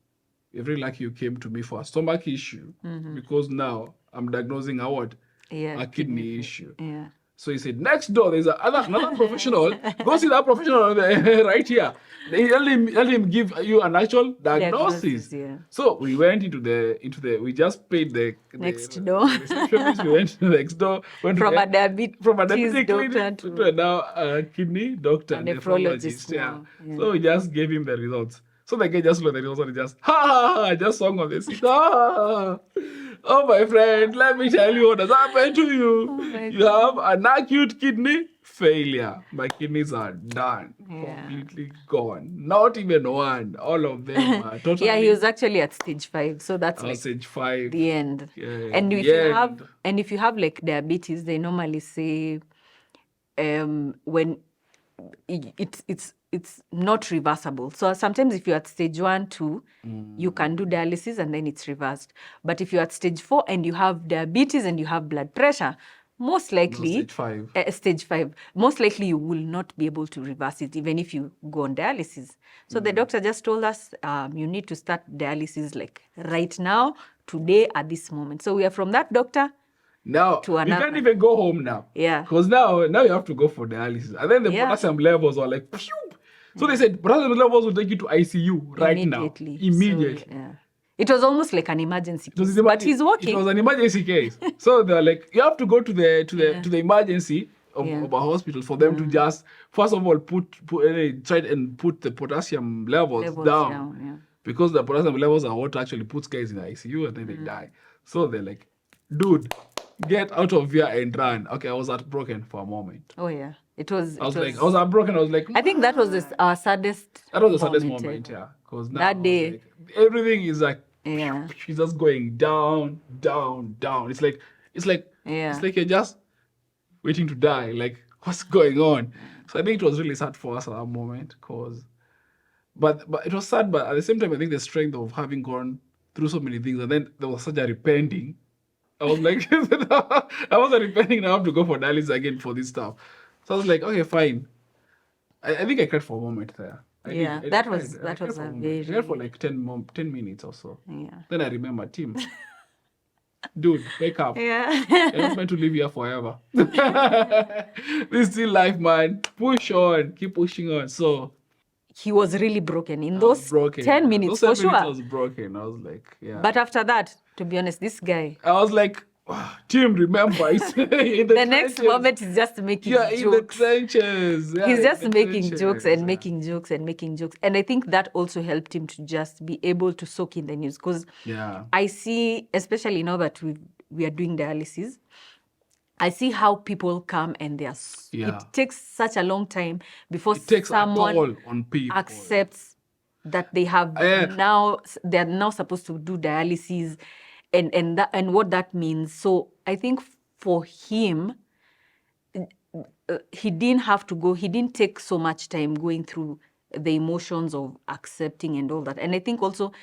You're very lucky you came to me for a stomach issue because now I'm diagnosing a kidney issue. Yeah. So he said, next door, there's another professional. Go see that professional right here. Let him give you an actual diagnosis. So we went into the we just paid the next door. Receptionist. We went to the next door. From a diabetes doctor to now a kidney doctor, a nephrologist. Yeah. So we just gave him the results. So the guy just looked at the results and just just sung on the seat. Oh, my friend, let me tell you what has happened to you. You have an acute kidney failure. My kidneys are done. Completely gone. Not even one. All of them are totally... Yeah, he was actually at stage 5. So that's like stage 5. The end. Yeah, and if you have like diabetes, they normally say when it's not reversible. So sometimes if you're at stage 1, 2, you can do dialysis and then it's reversed. But if you're at stage 4 and you have diabetes and you have blood pressure, most likely stage 5, most likely you will not be able to reverse it even if you go on dialysis. So the doctor just told us you need to start dialysis like right now, today, at this moment. So we are from that doctor now to another. You can't even go home now. Yeah. Because now you have to go for dialysis. And then the potassium levels are like, phew. So they said potassium levels will take you to ICU right now. Immediately. So, it was almost like an emergency case, but he's working. It was an emergency case. So they're like, you have to go to the emergency of a hospital for them to just, first of all, try and put the potassium levels down. Because the potassium levels are what actually puts guys in the ICU and then they die. So they're like, dude, get out of here and run. Okay, I was heartbroken for a moment. Oh, yeah. I was heartbroken. I was like, I think that was our saddest That was the saddest moment, yeah. Because that day, like, everything is like, she's just going down, down, down. It's like you're just waiting to die. Like, what's going on? So I think it was really sad for us at that moment. But it was sad, but at the same time, I think the strength of having gone through so many things, and then there was such a repenting. I was like, I wasn't repenting, now I have to go for dialysis again for this stuff. So I was like, okay, fine. I think I cried for a moment there. That was a very... I cried for like 10 minutes or so. Yeah. Then I remember, Tim, dude, wake up. Yeah. You're not meant to live here forever. This is still life, man. Push on. Keep pushing on. So... He was really broken in those 10 minutes, for sure. I was broken. I was like, But after that, to be honest, this guy... I was like, Tim, remember, he's in the next moment, he's just making jokes. in the trenches. Yeah, he's just making jokes and making jokes and making jokes. And I think that also helped him to just be able to soak in the news. Because I see, especially now that we are doing dialysis, I see how people come and it takes such a long time before someone on people accepts that they have they're now supposed to do dialysis and what that means. So I think for him, he didn't take so much time going through the emotions of accepting and all that. And I think also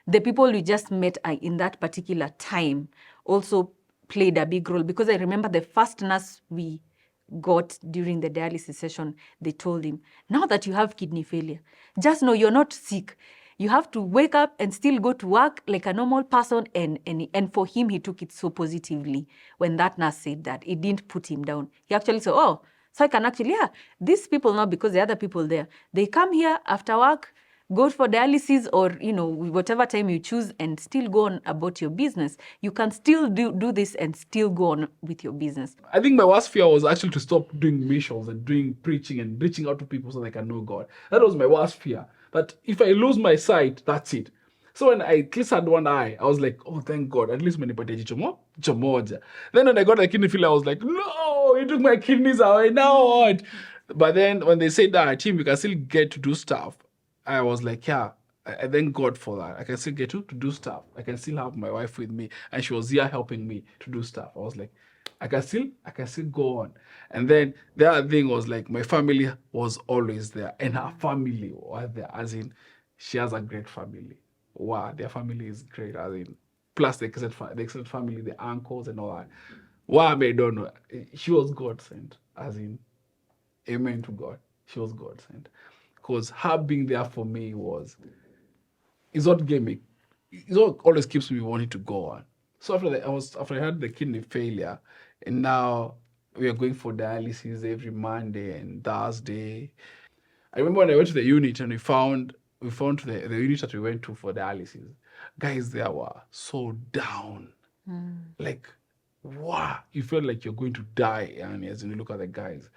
the people we just met in that particular time also played a big role, because I remember the first nurse we got during the dialysis session, they told him, now that you have kidney failure, just know you're not sick. You have to wake up and still go to work like a normal person. And for him, he took it so positively when that nurse said that. It didn't put him down. He actually said, oh, so I can actually, these people now, because the other people there, they come here after work, go for dialysis, or whatever time you choose, and still go on about your business. You can still do this and still go on with your business. I think my worst fear was actually to stop doing missions and doing preaching and reaching out to people so they can know God. That was my worst fear. That if I lose my sight, that's it. So when I at least had one eye, I was like, oh, thank God, at least menipate jicho moja. Then when I got a kidney failure, I was like, no, you took my kidneys away, now what? But then when they said that, Tim, you can still get to do stuff, I was like, yeah, I thank God for that. I can still get to do stuff. I can still have my wife with me, and she was here helping me to do stuff. I was like, I can still go on. And then the other thing was like, my family was always there, and her family was there, as in, she has a great family. Wow, their family is great, as in, plus the extended family, the uncles and all that. Wow, I don't know. She was God sent, as in, amen to God. She was God sent. Because her being there for me it's not gaming. It's what always keeps me wanting to go on. So after I had the kidney failure, and now we are going for dialysis every Monday and Thursday. I remember when I went to the unit and we found the unit that we went to for dialysis. Guys there were so down. Like, wow, you felt like you're going to die, and as you look at the guys.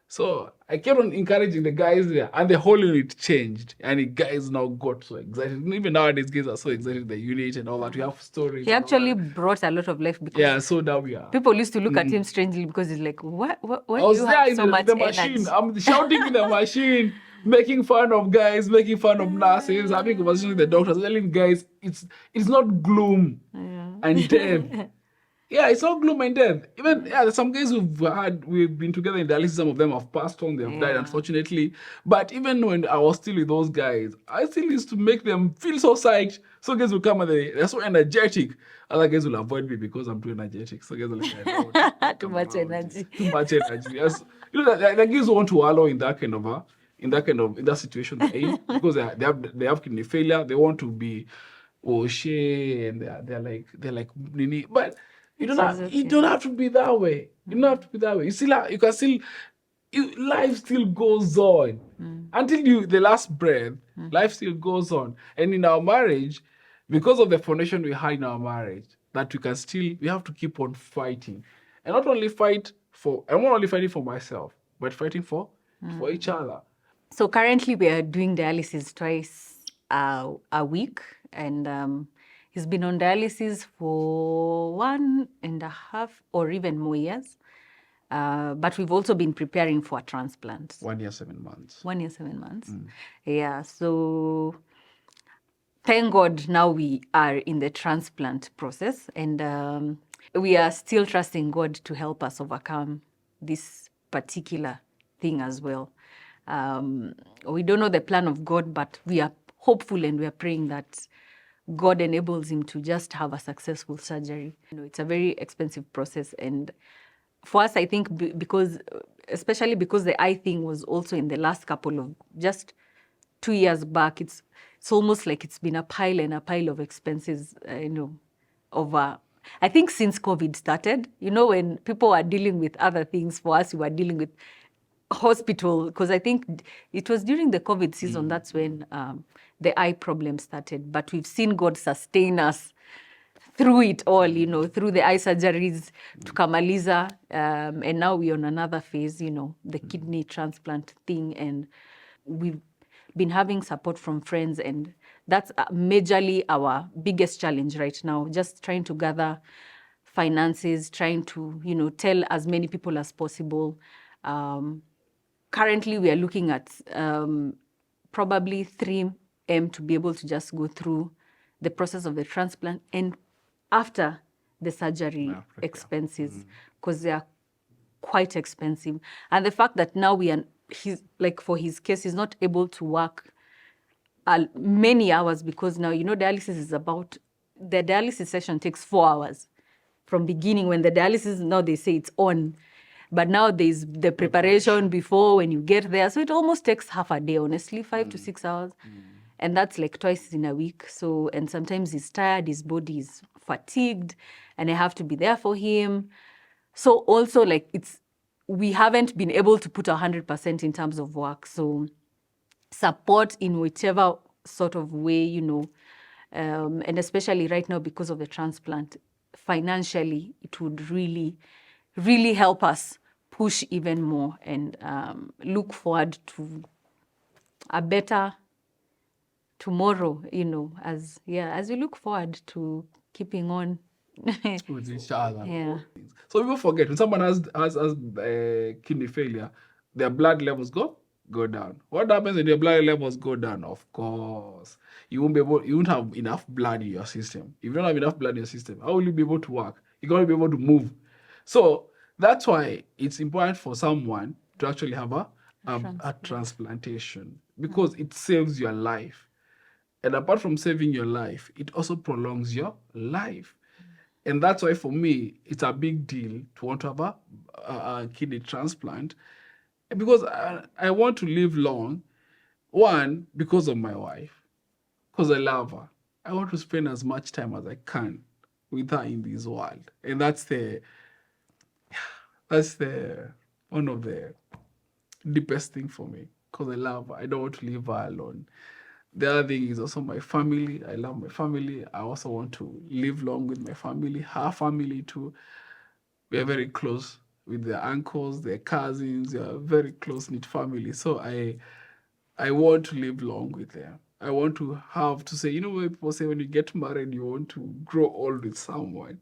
So I kept on encouraging the guys there, and the whole unit changed, and the guys now got so excited. And even nowadays, guys are so excited, the unit and all that. We have stories. He actually brought a lot of life, because so now we are. people used to look at him strangely, because he's like, what I do was you there have so in much the machine. energy? I'm shouting in the machine, making fun of guys, making fun of nurses, having conversations with the doctors, telling guys it's not gloom and death. Yeah, it's all gloom and death. Even there's some guys we've been together in dialysis. Some of them have passed on, they've died, unfortunately. But even when I was still with those guys, I still used to make them feel so psyched. So guys will come and they're so energetic. Other guys will avoid me because I'm too energetic. So guys will say, oh, Too much energy. Too much energy. Yes. The guys want to wallow in that situation they're in, because they have kidney failure. They want to be and they're like nini. But you don't have to be that way. You don't have to be that way. Life still goes on until the last breath. Life still goes on, and in our marriage, because of the foundation we had in our marriage, that we have to keep on fighting, and not only fighting for myself, but fighting for each other. So currently we are doing dialysis twice a week, and he's been on dialysis for 1.5 or even more years. But we've also been preparing for a transplant. 1 year, 7 months. 1 year, 7 months. Yeah, so thank God now we are in the transplant process, and we are still trusting God to help us overcome this particular thing as well. We don't know the plan of God, but we are hopeful and we are praying that God enables him to just have a successful surgery. It's a very expensive process, and for us, I think especially because the eye thing was also in the last couple of just 2 years back, it's almost like it's been a pile and a pile of expenses, over. I think since COVID started, when people are dealing with other things, for us, we were dealing with hospital, because I think it was during the COVID season, that's when the eye problem started. But we've seen God sustain us through it all, through the eye surgeries to Kamaliza, and now we're on another phase, the kidney transplant thing, and we've been having support from friends, and that's majorly our biggest challenge right now, just trying to gather finances, trying to, tell as many people as possible. Currently, we are looking at probably 3M to be able to just go through the process of the transplant, and after the surgery expenses, because they are quite expensive. And the fact that now for his case, he's not able to work many hours, because now, dialysis is about, the dialysis session takes 4 hours from beginning. When the dialysis, now they say it's on, but now there's the preparation before when you get there. So it almost takes half a day, honestly, 5 to 6 hours. And that's like twice in a week. So, and sometimes he's tired, his body is fatigued, and I have to be there for him. So also, like, we haven't been able to put 100% in terms of work. So support in whichever sort of way, and especially right now because of the transplant, financially, it would really, really help us push even more and look forward to a better tomorrow, as we look forward to keeping on. with each other. Yeah. So people forget, when someone has kidney failure, their blood levels go down. What happens when your blood levels go down? Of course, you won't have enough blood in your system. If you don't have enough blood in your system, how will you be able to work? You're going to be able to move. So that's why it's important for someone to actually have a transplantation, because it saves your life. And apart from saving your life, it also prolongs your life. And that's why, for me, it's a big deal to want to have a kidney transplant, because I want to live long. One, because of my wife, because I love her. I want to spend as much time as I can with her in this world. And that's one of the deepest thing for me, because I love her. I don't want to leave her alone. The other thing is also my family. I love my family. I also want to live long with my family, her family too. We are very close with their uncles, their cousins. They are very close-knit family. So I want to live long with them. I want to have to say, when people say when you get married, you want to grow old with someone.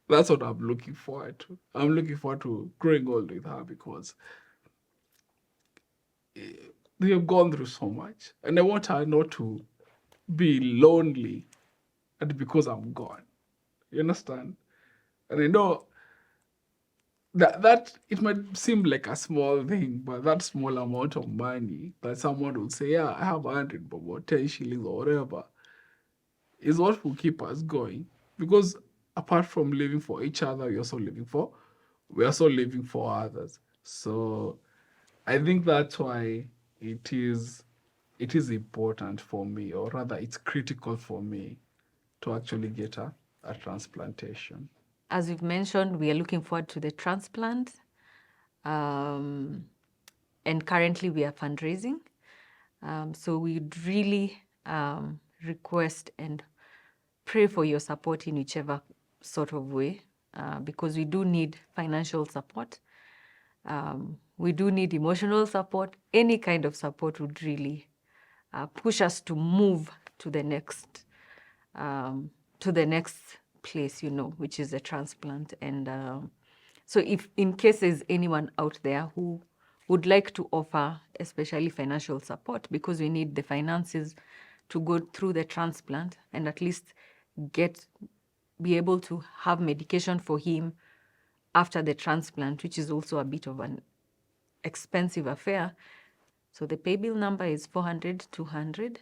That's what I'm looking forward to. I'm looking forward to growing old with her, because they have gone through so much. And I want her not to be lonely and because I'm gone. You understand? And I know that it might seem like a small thing, but that small amount of money that someone would say, yeah, I have 100 bob or 10 shillings or whatever, is what will keep us going. Because apart from living for each other, we're also living for others. So I think that's why it is important for me, or rather it's critical for me, to actually get a transplantation. As we've mentioned, we are looking forward to the transplant. And currently we are fundraising. So we'd really request and pray for your support in whichever sort of way, because we do need financial support. We do need emotional support. Any kind of support would really push us to move to the next place, which is a transplant. And so if in case there's anyone out there who would like to offer, especially financial support, because we need the finances to go through the transplant and at least be able to have medication for him after the transplant, which is also a bit of an expensive affair. So the pay bill number is 400 200,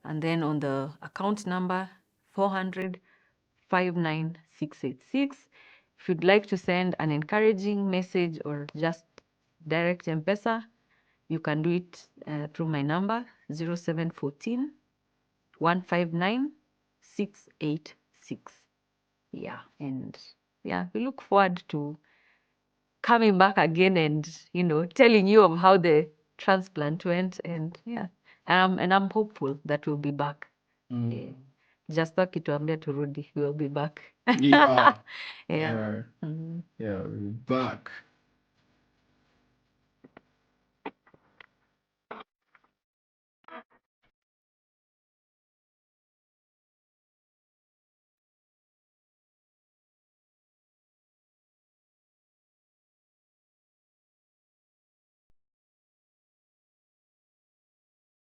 and then on the account number 400 59686. If you'd like to send an encouraging message or just direct M-Pesa, you can do it through my number 0714 159 686. Yeah, and we look forward to coming back again and telling you of how the transplant went, and I'm hopeful that we'll be back. Just akituambia turudi, we'll be back. Yeah. Yeah. Yeah. Yeah, we're back.